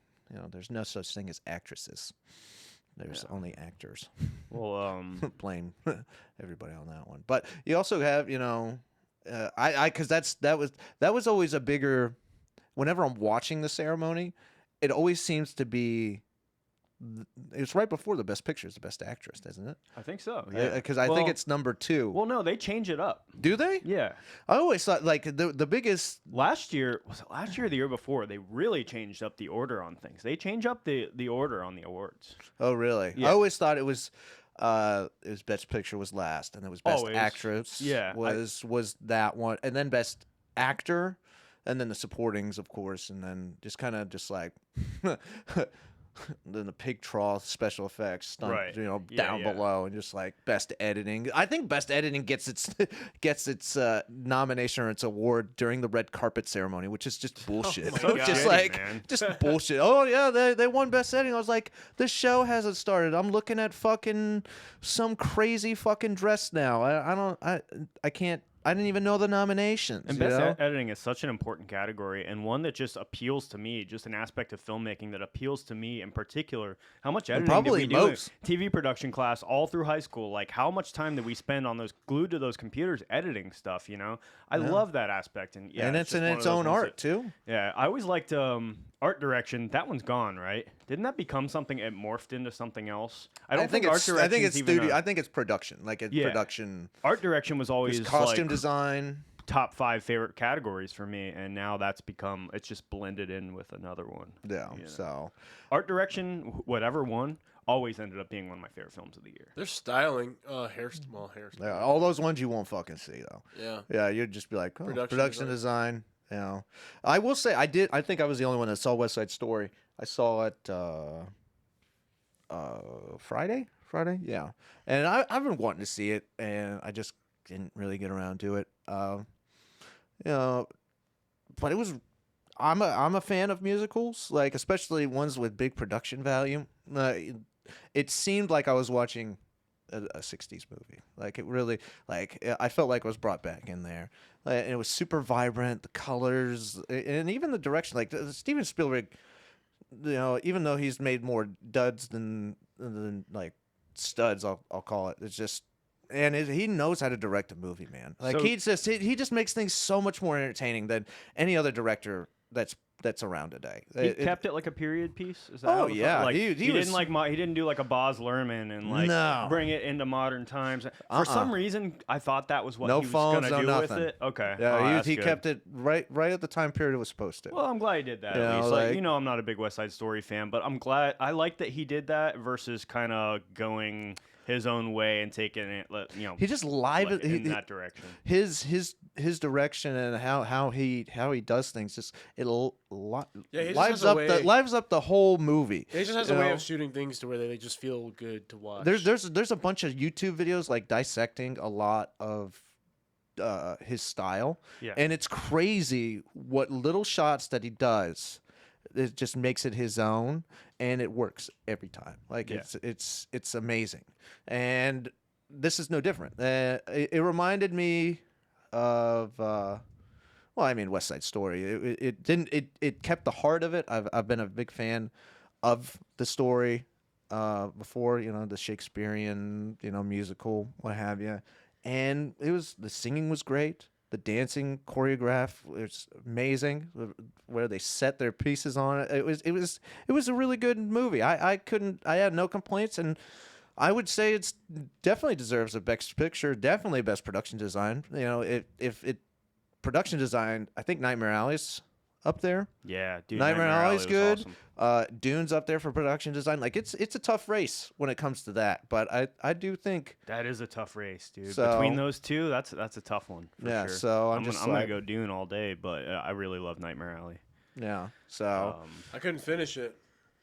There's no such thing as actresses. There's only actors. Well, Blame everybody on that one. But you also have, because that was always a bigger. Whenever I'm watching the ceremony, it always seems to be. It's right before the best picture is the best actress, isn't it? I think so. Yeah, Because I think it's number 2. Well, no, they change it up. Do they? Yeah. I always thought like the biggest. Last year was it last year or the year before? They really changed up the order on things. They change up the order on the awards. Oh really? Yeah. I always thought it was best picture was last, and it was best Always. actress. Yeah, was that one, and then best actor, and then the supportings, of course, and then just kind of just like. Then the pig trough special effects stunt, Right. down below, and just like best editing. I think best editing gets its nomination or its award during the red carpet ceremony, which is just bullshit. my God. Just Shitty, like man. just bullshit. Oh yeah, they won best editing. I was like, this show hasn't started. I'm looking at fucking some crazy fucking dress now. I can't didn't even know the nominations. And best editing is such an important category, and one that just appeals to me, just an aspect of filmmaking that appeals to me in particular. How much editing did we do in TV production class all through high school? Like, how much time did we spend on those glued to those computers editing stuff, you know? I love that aspect. And yeah, and it's in its own art, too. Yeah, I always liked art direction. That one's gone, right? Didn't that become something? It morphed into something else. I think art direction. I think it's studio. I think it's production. Like it's production. Art direction was always costume design. Top 5 favorite categories for me, and now that's become, it's just blended in with another one. Yeah. You know? So art direction, whatever one, always ended up being one of my favorite films of the year. Their styling, hairstyle. Yeah, all those ones you won't fucking see though. Yeah. Yeah, you'd just be like, oh, production design. You know, I will say I think I was the only one that saw West Side Story. I saw it Friday, yeah. And I've been wanting to see it, and I just didn't really get around to it. You know, but it was. I'm a fan of musicals, like especially ones with big production value. It seemed like I was watching a 60s movie. Like it really, like I felt like it was brought back in there. And it was super vibrant, the colors, and even the direction. Like Steven Spielberg, you know, even though he's made more duds than like studs, I'll call it. It's just. And he knows how to direct a movie, man. Like so, he just makes things so much more entertaining than any other director that's around today. He kept it like a period piece. Is that yeah, like, he didn't do like a Baz Luhrmann and like bring it into modern times. For some reason, I thought that was what he was going to do with it. Okay, yeah, he kept it right at the time period it was supposed to. Well, I'm glad he did that. At least. Like, you know, I'm not a big West Side Story fan, but I'm glad I like that he did that versus kind of going his own way and taking it, you know, he just in that direction. His direction and how he does things just lives up the whole movie. He just has a way of shooting things to where they just feel good to watch. There's a bunch of YouTube videos like dissecting a lot of his style, and it's crazy what little shots that he does. It just makes it his own, and it works every time. Like it's amazing, and this is no different. It reminded me of West Side Story. It kept the heart of it. I've been a big fan of the story before, you know, the Shakespearean, you know, musical, what have you, and the singing was great. The dancing choreograph was amazing. Where they set their pieces on it, it was a really good movie. I had no complaints, and I would say it's definitely deserves a Best Picture, definitely Best Production Design. You know, if production design, I think Nightmare Alley's up there. Yeah, dude, Nightmare Alley's good. Awesome. Dune's up there for production design. Like it's a tough race when it comes to that, but I do think that is a tough race, dude. Between those two, that's a tough one. For sure. So I'm gonna go Dune all day, but I really love Nightmare Alley. Yeah, so I couldn't finish it.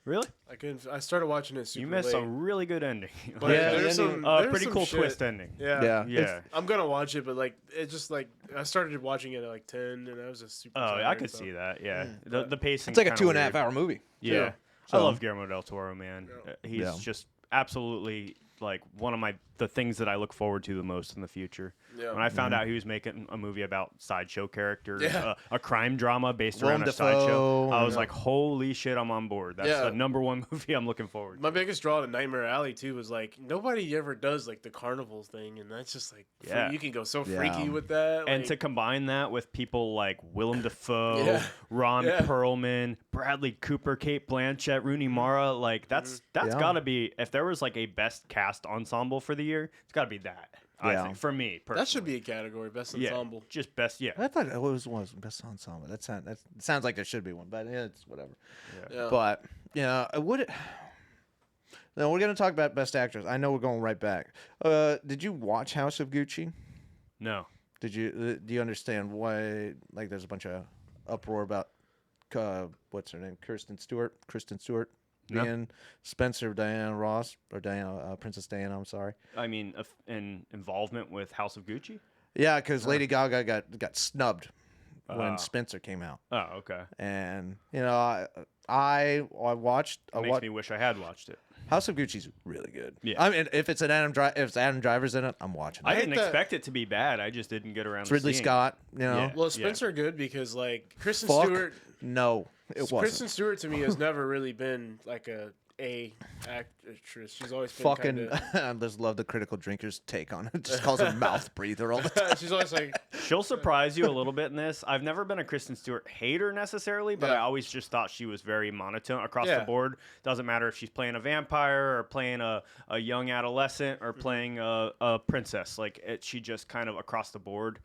Really? I couldn't. I started watching it super You missed late. a really good ending. But there's some pretty cool shit. twist ending. Yeah. I'm gonna watch it, but like it just like I started watching it at like 10, and I was just super. Oh, tired, I could see that. Yeah, the pacing. It's like a 2.5 hour movie. Yeah, so. I love Guillermo del Toro, man. He's just absolutely like one of the things that I look forward to the most in the future. Yeah. When I found out he was making a movie about sideshow characters, a crime drama based around a sideshow, I was like, holy shit, I'm on board. That's the #1 movie I'm looking forward to. My biggest draw to Nightmare Alley, too, was like, nobody ever does like the carnival thing, and that's just like, you can go so freaky with that. And to combine that with people like Willem Dafoe, Ron Perlman, Bradley Cooper, Cate Blanchett, Rooney Mara, like that's gotta be, if there was like a best cast ensemble for the year, it's gotta be that. I think for me personally. That should be a category, best ensemble. Just best. I thought it was best ensemble. That sounds like there should be one, but it's whatever. Yeah. But now we're gonna talk about best actress. I know we're going right back. Did you watch House of Gucci? No. Do you understand why? Like, there's a bunch of uproar about what's her name, Kristen Stewart. Being Spencer Diana Ross or Princess Diana. I'm sorry. I mean, an involvement with House of Gucci. Yeah, because Lady Gaga got snubbed when Spencer came out. Oh, okay. And you know, I watched. Makes me wish I had watched it. House of Gucci's really good. Yeah. I mean, if Adam Driver's in it, I'm watching it. I didn't that- expect it to be bad. I just didn't get around It's to Ridley seeing Scott, you know. Yeah. Well, Spencer good because like Kristen Fuck. Stewart. No, it wasn't. Kristen Stewart to me has never really been like a actress. She's always been Fucking, kinda, I just love the critical drinker's take on it. Just calls her mouth breather all the time. she's always like it. She'll surprise you a little bit in this. I've never been a Kristen Stewart hater necessarily, but I Yeah. always just thought she was very monotone across Yeah. the board. Doesn't matter if she's playing a vampire or playing a young adolescent or playing a princess. She just kind of across the board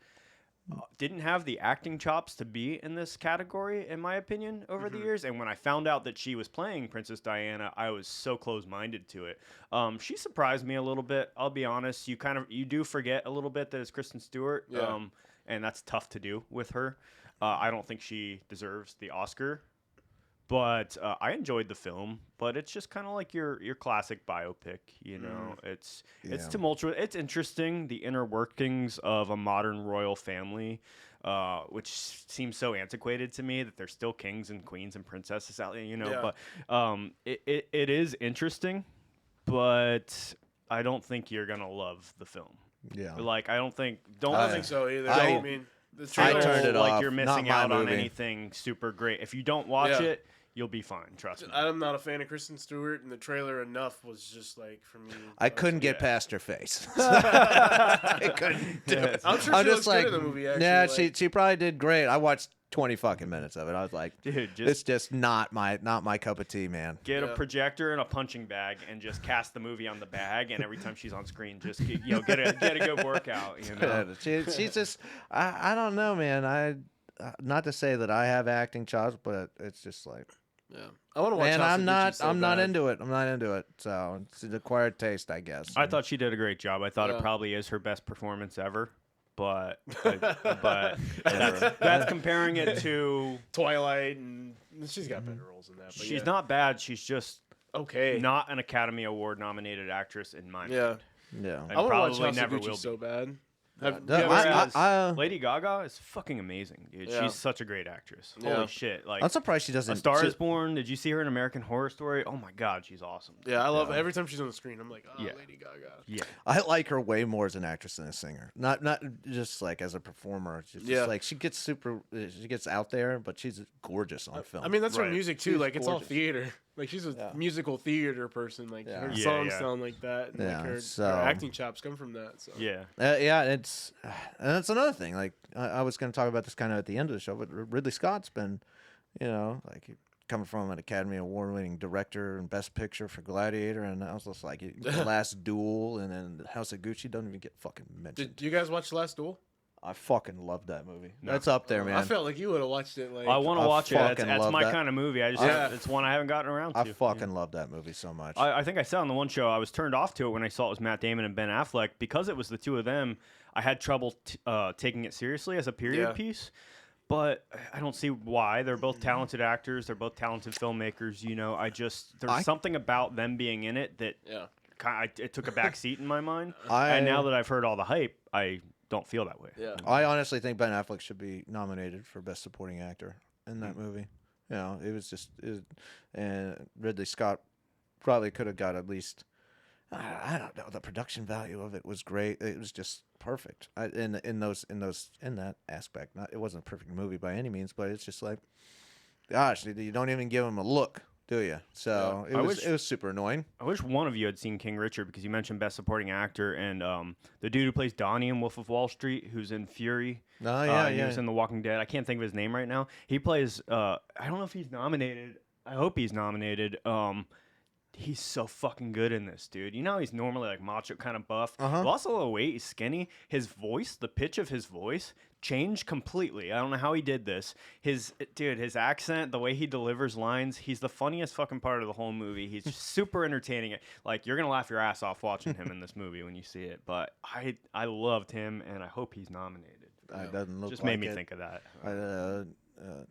didn't have the acting chops to be in this category, in my opinion, over the years. And when I found out that she was playing Princess Diana, I was so close-minded to it. She surprised me a little bit. I'll be honest. You do forget a little bit that it's Kristen Stewart, Yeah. and that's tough to do with her. I don't think she deserves the Oscar. But I enjoyed the film, but it's just kind of like your classic biopic, you know. It's Yeah. tumultuous. It's interesting, the inner workings of a modern royal family, which seems so antiquated to me that there's still kings and queens and princesses out there, you know. Yeah. But it is interesting, but I don't think you're gonna love the film. Yeah. Like I don't think I don't think so either. I- I mean, the I trailer. turned it like off. you're Not missing my out on movie. anything super great. If you don't watch Yeah. it, you'll be fine. Trust me. I'm not a fan of Kristen Stewart, and the trailer enough was just like for me. I couldn't get yeah. past her face. I couldn't do it. I'm sure I'm she just looks like, good in the movie. Actually, yeah, like, she probably did great. I watched 20 fucking minutes of it. I was like, Dude, it's just not my cup of tea, man. get a Yeah. projector and a punching bag and just cast the movie on the bag, and every time she's on screen, just get a good workout. You know? She's just I don't know, man. Not to say that I have acting chops, but it's just like, yeah, I want to watch. man, House I'm of not Gucci so I'm not bad. into it. I'm not into it. So it's an acquired taste, I guess. I thought she did a great job. I thought it Yeah. probably is her best performance ever, but that's comparing it to. Twilight, and she's got better roles in that. But She's yeah. not bad. She's just okay. not an Academy Award nominated actress in my Yeah, mind. yeah. And I want to watch probably House never of Gucci will be. so bad. Yeah, Have you ever Whereas seen- Lady Gaga is fucking amazing, dude. Yeah. She's such a great actress. Yeah. Holy shit! Like I'm surprised she doesn't. A Star is Born. Did you see her in American Horror Story? Oh my God, she's awesome. Yeah, I love every time she's on the screen. I'm like, oh, Yeah. Lady Gaga. Yeah. I like her way more as an actress than a singer. Not just like as a performer. She's Yeah. just like she gets out there, but she's gorgeous on film. I mean, that's her Right. music too. She's Like it's all gorgeous. theater. Like she's a Yeah. musical theater person. Like Yeah. her Yeah, songs yeah. sound like that. And Yeah, like her so- acting chops come from that. So. Yeah. yeah, it's and that's another thing. Like I was going to talk about this kind of at the end of the show, but Ridley Scott's been, like coming from an Academy Award-winning director and Best Picture for Gladiator, and I was just like The Last Duel, and then House of Gucci doesn't even get fucking mentioned. Did you guys watch The Last Duel? I fucking loved that movie. No. That's up there, man. I felt like you would have watched it. Like I want to I watch it. fucking That's love my that. kind of movie. Yeah. It's one I haven't gotten around to. I fucking love that movie so much. I think I said on the one show I was turned off to it when I saw it was Matt Damon and Ben Affleck because it was the two of them. I had trouble taking it seriously as a period Yeah. piece, but I don't see why. They're both talented actors. They're both talented filmmakers. You know, there's something about them being in it that yeah. it took a back seat in my mind. I- And now that I've heard all the hype, I don't feel that way. Yeah. I honestly think Ben Affleck should be nominated for Best Supporting Actor in that movie. And Ridley Scott probably could have got at least. I don't know. The production value of it was great. It was just perfect. In that aspect, it wasn't a perfect movie by any means, but it's just like, gosh, you don't even give him a look, do you? So Yeah. it was super annoying. I wish one of you had seen King Richard because you mentioned Best Supporting Actor and the dude who plays Donnie in Wolf of Wall Street, who's in Fury. Oh yeah, He yeah. was in The Walking Dead. I can't think of his name right now. He plays. I don't know if he's nominated. I hope he's nominated. He's so fucking good in this, dude. You know he's normally like macho, kind of buff. Uh-huh. Lost a little weight. He's skinny. His voice, the pitch of his voice, changed completely. I don't know how he did this. His accent, the way he delivers lines, he's the funniest fucking part of the whole movie. He's just super entertaining. Like you're gonna laugh your ass off watching him in this movie when you see it. But I loved him, and I hope he's nominated. It doesn't look Just like made me it. think of that.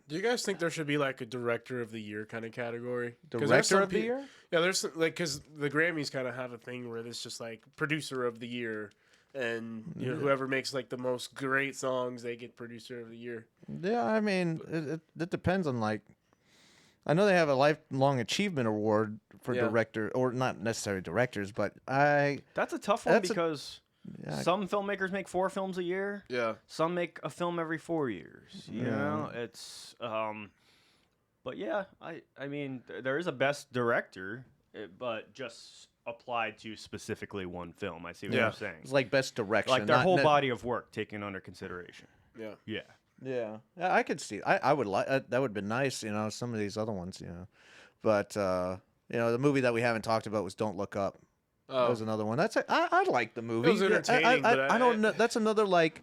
Do you guys think there should be like a director of the year kind of category? 'Cause there's Director some of the year? Yeah, there's like because the Grammys kind of have a thing where it's just like producer of the year, and whoever makes like the most great songs they get producer of the year. Yeah, I mean, it depends on like. I know they have a lifelong achievement award for director, or not necessarily directors, but That's a tough one because yeah. some filmmakers make 4 films a year. Yeah. Some make a film every 4 years. You know, it's but yeah, I mean, there is a best director, but just applied to specifically one film. I see what you're saying. It's like best direction, like their whole body of work taken under consideration. Yeah. Yeah. Yeah, I could see. I would like that. Would have been nice, you know. Some of these other ones, you know, but you know, the movie that we haven't talked about was Don't Look Up. That was another one. I like the movie. It was entertaining, but I don't know. That's another like.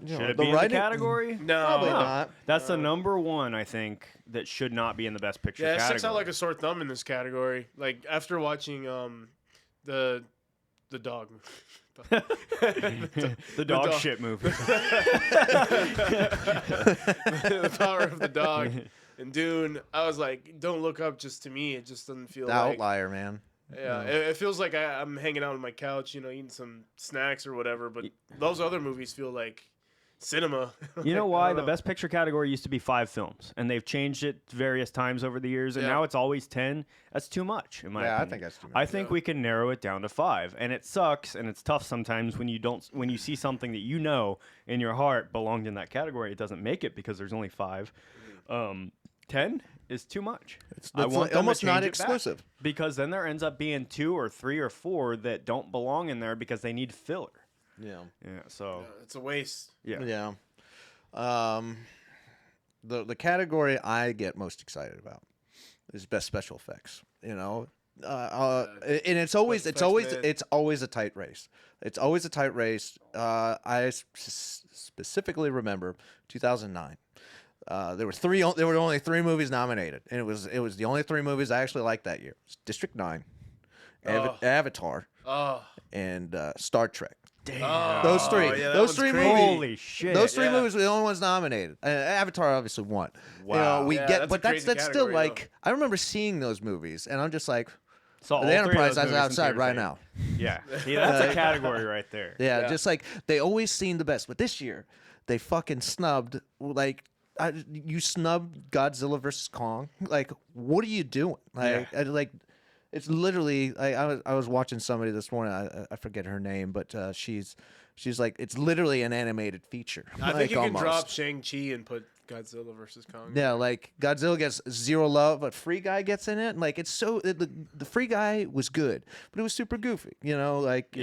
You Should know, it be in the category? No, probably not. That's the number one, I think, that should not be in the best picture Yeah, it category. sticks out like a sore thumb in this category. Like after watching the dog. the dog shit movie. The Power of the Dog and Dune. I was like, Don't Look Up. Just to me, it just doesn't feel The like Outlier, man. Yeah, it feels like I'm hanging out on my couch, you know, eating some snacks or whatever. But those other movies feel like cinema. You know why? The best picture category used to be 5 films, and they've changed it various times over the years, and now it's always 10. That's too much, in my opinion. I think that's too much. I think we can narrow it down to 5, and it sucks, and it's tough sometimes when you see something that you know in your heart belonged in that category. It doesn't make it because there's only 5. 10 is too much. It's almost not exclusive, because then there ends up being 2 or 3 or 4 that don't belong in there because they need filler. Yeah. So it's a waste. Yeah. The category I get most excited about is best special effects. You know, and it's always a tight race. It's always a tight race. I specifically remember 2009. There were only 3 movies nominated, and it was the only 3 movies I actually liked that year. It was District 9, Avatar, and Star Trek. Damn. Those 3. Those 3 movies. Holy shit. Those 3 movies were the only ones nominated. Avatar obviously won. Wow. You know, that's still category, like I remember seeing those movies, and I'm just like, So the Enterprise is outside right now. Yeah. See, that's a category right there. Yeah, just like they always seem the best, but this year they fucking snubbed you snubbed Godzilla versus Kong. Like, what are you doing? Like, it's literally. I was watching somebody this morning. I forget her name, but she's like, it's literally an animated feature. I think you can drop Shang-Chi and put Godzilla versus Kong. Yeah, like Godzilla gets 0 love, but Free Guy gets in it. Like, it's so the Free Guy was good, but it was super goofy. You know, like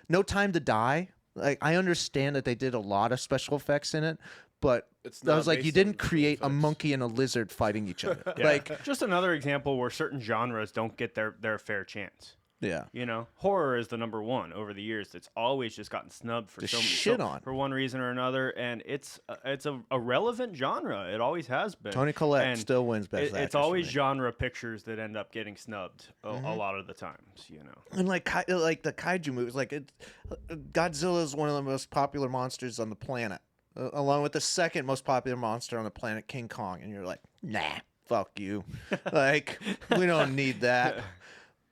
No Time to Die. Like, I understand that they did a lot of special effects in it, but I was like, you didn't create a monkey and a lizard fighting each other. Like, just another example where certain genres don't get their fair chance. Yeah. You know, horror is the number one over the years. It's always just gotten snubbed for for one reason or another, and it's a relevant genre. It always has been. Toni Collette still wins Best Actress. It's always genre pictures that end up getting snubbed a lot of the times, you know. And like the kaiju movies, Godzilla is one of the most popular monsters on the planet, along with the second most popular monster on the planet, King Kong, and you're like, nah, fuck you. Like, we don't need that.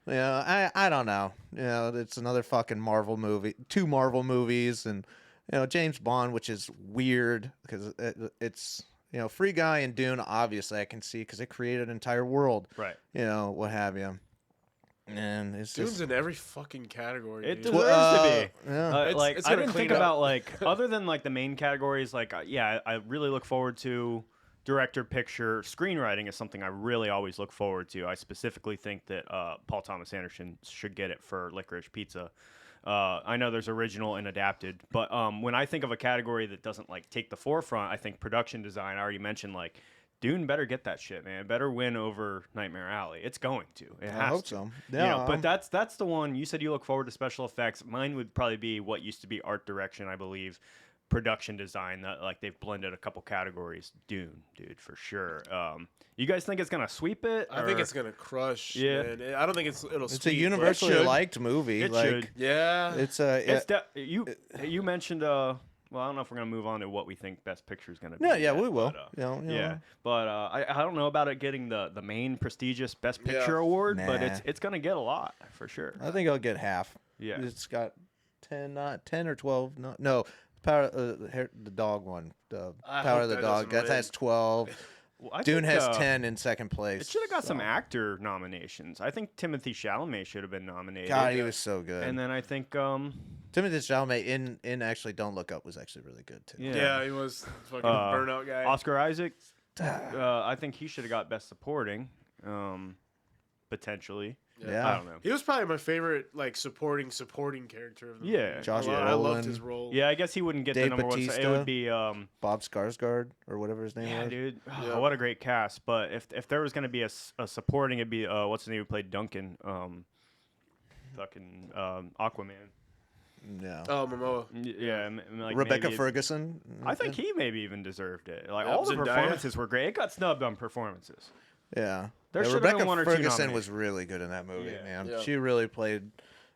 Yeah, I don't know. You know, it's another fucking Marvel movie, 2 Marvel movies, and James Bond, which is weird because it's Free Guy and Dune. Obviously, I can see because they created an entire world, right? You know, what have you. And it's Dune's in every fucking category. It deserves to be. Yeah. Like, I didn't think about other than like the main categories. Like, I really look forward to. Director, picture, screenwriting is something I really always look forward to. I specifically think that Paul Thomas Anderson should get it for Licorice Pizza. I know there's original and adapted, but when I think of a category that doesn't take the forefront, I think production design. I already mentioned Dune better get that shit, man. It better win over Nightmare Alley. It's going to. It has I hope to. so. Yeah, but that's the one. You said you look forward to special effects. Mine would probably be what used to be art direction, I believe. Production design, that they've blended a couple categories. Dune, dude, for sure. You guys think it's gonna sweep it? I think it's gonna crush. Yeah, man. I don't think it'll. It's a universally liked movie. It should. Yeah. You mentioned. Well, I don't know if we're gonna move on to what we think Best Picture is gonna be. Yeah, we will. But I don't know about it getting the main prestigious Best Picture award, but it's gonna get a lot for sure. I think it'll get half. Yeah, it's got 10 or 12. No. Power the dog one. The Power of the Dog. That has 12. I Dune think, has 10 in second place. It should have got some actor nominations. I think Timothy Chalamet should have been nominated. God, he was so good. And then I think Timothy Chalamet in actually Don't Look Up was actually really good too. Yeah, he was fucking burnout guy. Oscar Isaac, I think he should have got Best Supporting, potentially. Yeah. I don't know. He was probably my favorite, like, supporting character of the movie. Josh I loved Brolin. his role. Yeah, I guess he wouldn't get Dave the number Bautista. one. It would be Bob Skarsgård or whatever his name was. dude. Yeah. What a great cast. But if there was going to be a supporting, it'd be what's his name who played Duncan, fucking Aquaman. Yeah. Oh, Momoa. Yeah, like Rebecca maybe Ferguson. I think he maybe even deserved it. Like Yeah, all the Zendaya. performances were great. It got snubbed on performances. Yeah. There Yeah, should have been Rebecca one or two Ferguson nominated. was really good in that movie, Yeah. man. Yeah. She really played,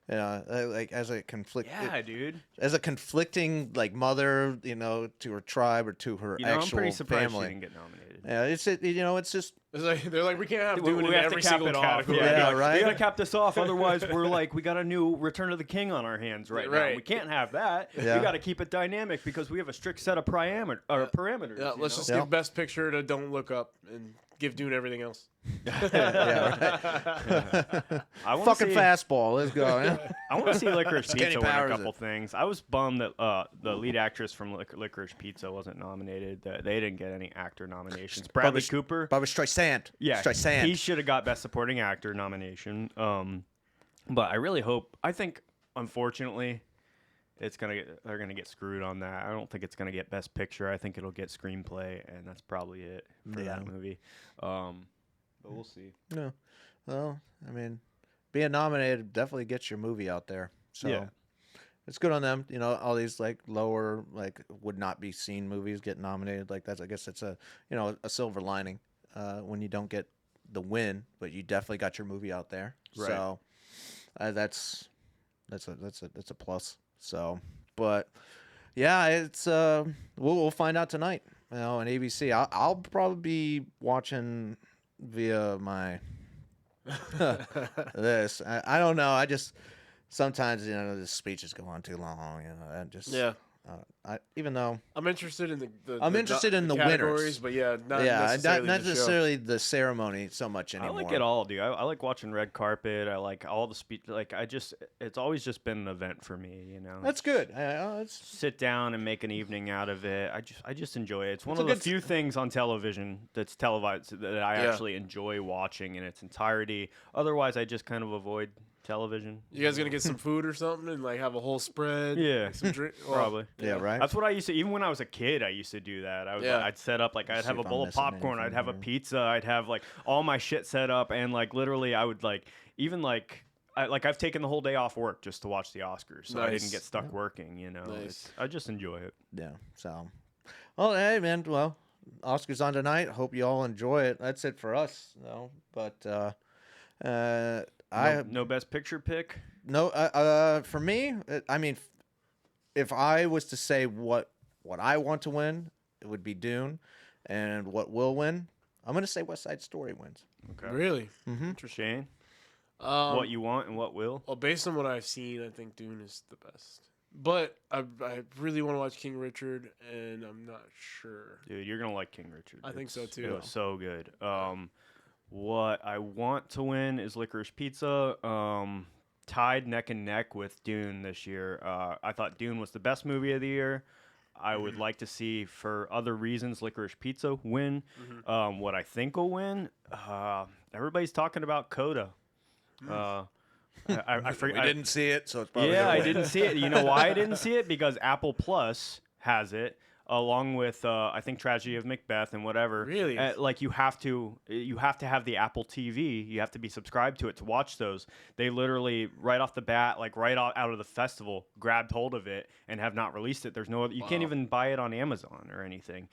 like as a Dude. as a conflicting like mother, to her tribe or to her I'm actual pretty surprised family. she didn't get nominated. Yeah, it's just It's like, they're like, we can't have We Dune in have to every cap single it off. category. Yeah, We right? gotta cap this off. Otherwise, we got a new Return of the King on our hands right now. Right. We can't have that. Yeah. We got to keep it dynamic because we have a strict set of parameters. Yeah, let's just Yeah. give Best Picture to Don't Look Up and give Dune everything else. yeah, right. I wanna Fucking see, fastball. Let's go. I want to see Licorice Kenny Pizza win a Powers couple things. I was bummed that the lead actress from Licorice Pizza wasn't nominated. That they didn't get any actor nominations. Bradley Cooper. Barbara Streisand. Yeah, Streisand. he should have got Best Supporting Actor nomination. But I really hope. I think, unfortunately, they're gonna get screwed on that. I don't think it's gonna get Best Picture. I think it'll get Screenplay, and that's probably it for that movie. But we'll see. No. Well, I mean, being nominated definitely gets your movie out there. So Yeah. it's good on them. All these like lower, like would not be seen movies get nominated. Like I guess it's a silver lining when you don't get the win, but you definitely got your movie out there. Right. So that's a plus. So, but yeah, it's we'll find out tonight. On ABC. I'll probably be watching via my this. I don't know. I just sometimes the speeches go on too long. And just even though I'm interested in I'm interested in the categories, winners. but not not necessarily necessarily the ceremony so much anymore. I like it all, dude. I like watching red carpet. I like all the speech. Like it's always just been an event for me. That's good. It's Sit down and make an evening out of it. I just enjoy it. It's one It's of a the good few things on television that's televised that I actually enjoy watching in its entirety. Otherwise, I just kind of avoid television. You guys gonna get some food or something and like have a whole spread? Yeah, like some drink. probably. yeah, right. That's what I used to. Even when I was a kid, I used to do that. I'd set up like I'd See have a if I'm bowl of missing popcorn. I'd anything have a here. pizza. I'd have like all my shit set up, and like literally, I would like even like. I've taken the whole day off work just to watch the Oscars, so I didn't Nice. get stuck working. Nice. I just enjoy it. Yeah. So, well, hey, man. Well, Oscars on tonight. Hope you all enjoy it. That's it for us, though. But No best picture pick. no. For me, I mean, if I was to say what I want to win, it would be Dune, and what will win, I'm gonna say West Side Story wins. Okay. Really? Shane, Um, what you want and what will? Well, based on what I've seen, I think Dune is the best. But I really want to watch King Richard, and I'm not sure. Dude, you're gonna like King Richard. I think so, It too. was so good. What I want to win is Licorice Pizza. Tied neck and neck with Dune this year. I thought Dune was the best movie of the year. I would like to see, for other reasons, Licorice Pizza win. What I think will win, everybody's talking about Coda. I forget. We didn't see it, so it's probably Yeah, gonna I win. didn't see it. You know why I didn't see it? Because Apple Plus has it, along with I think Tragedy of Macbeth and whatever. Really? Like you have to have the Apple TV. You have to be subscribed to it to watch those. They literally right off the bat, like right out of the festival, grabbed hold of it and have not released it. There's no other, you can't even buy it on Amazon or anything.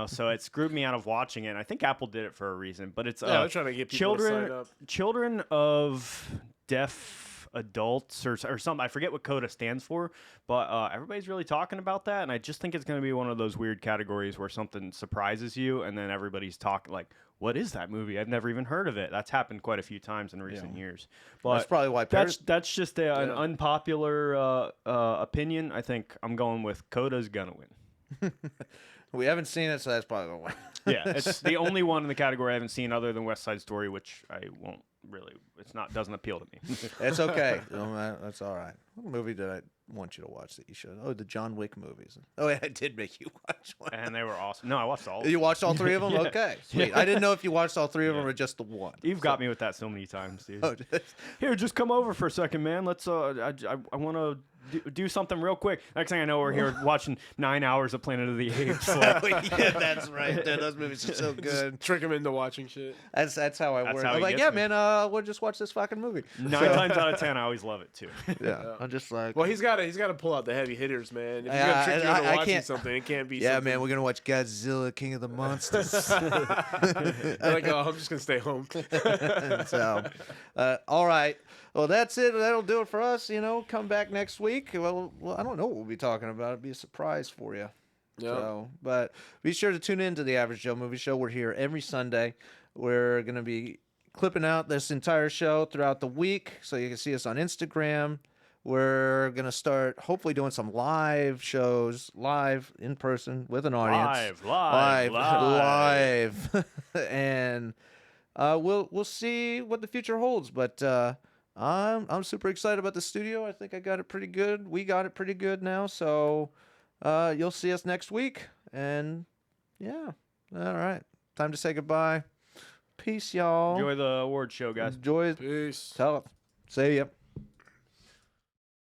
So it screwed me out of watching it. And I think Apple did it for a reason, but it's Yeah, they're trying to get people to sign up. children of deaf adults or something. I forget what CODA stands for, but everybody's really talking about that, and I just think it's going to be one of those weird categories where something surprises you, and then everybody's talking like, what is that movie? I've never even heard of it. That's happened quite a few times in recent years. But That's probably why that's just an unpopular opinion. I think I'm going with CODA's gonna win. We haven't seen it, so that's probably the one. Yeah, it's the only one in the category I haven't seen other than West Side Story, which I won't really. Doesn't appeal to me. It's okay. That's all right. What movie did I want you to watch that you should? Oh, the John Wick movies. Oh, yeah, I did make you watch one. And they were awesome. No, I watched all of them. You watched all 3 of them? Yeah. Okay, sweet. I didn't know if you watched all 3 of them Yeah. or just the one. You've got me with that so many times, dude. Oh, Here, just come over for a second, man. Let's. I want to do something real quick. Next thing I know, we're here watching 9 hours of Planet of the Apes. Like, yeah, that's right. Dude, those movies are so good. Just trick him into watching shit. That's how I That's work. how I'm he like, gets yeah, me. man, we'll just watch this fucking movie. 9 times out of 10, I always love it too. Yeah, I'm just like, Well, he's got to pull out the heavy hitters, man. If he's Yeah, gonna trick you I into watching can't- something, it can't be. yeah, something man, we're gonna watch Godzilla, King of the Monsters. You're like, oh, I'm just gonna stay home. So, all right. Well, that's it. That'll do it for us. Come back next week. Well, I don't know what we'll be talking about. It'll be a surprise for you. Yeah. So, but be sure to tune in to the Average Joe Movie Show. We're here every Sunday. We're going to be clipping out this entire show throughout the week, so you can see us on Instagram. We're going to start hopefully doing some live shows, live in person with an audience. Live. And we'll see what the future holds, but I'm super excited about the studio. I think I got it pretty good. We got it pretty good now, so you'll see us next week. And yeah, all right, time to say goodbye. Peace, y'all. Enjoy the award show, guys. Enjoy. Peace. See ya.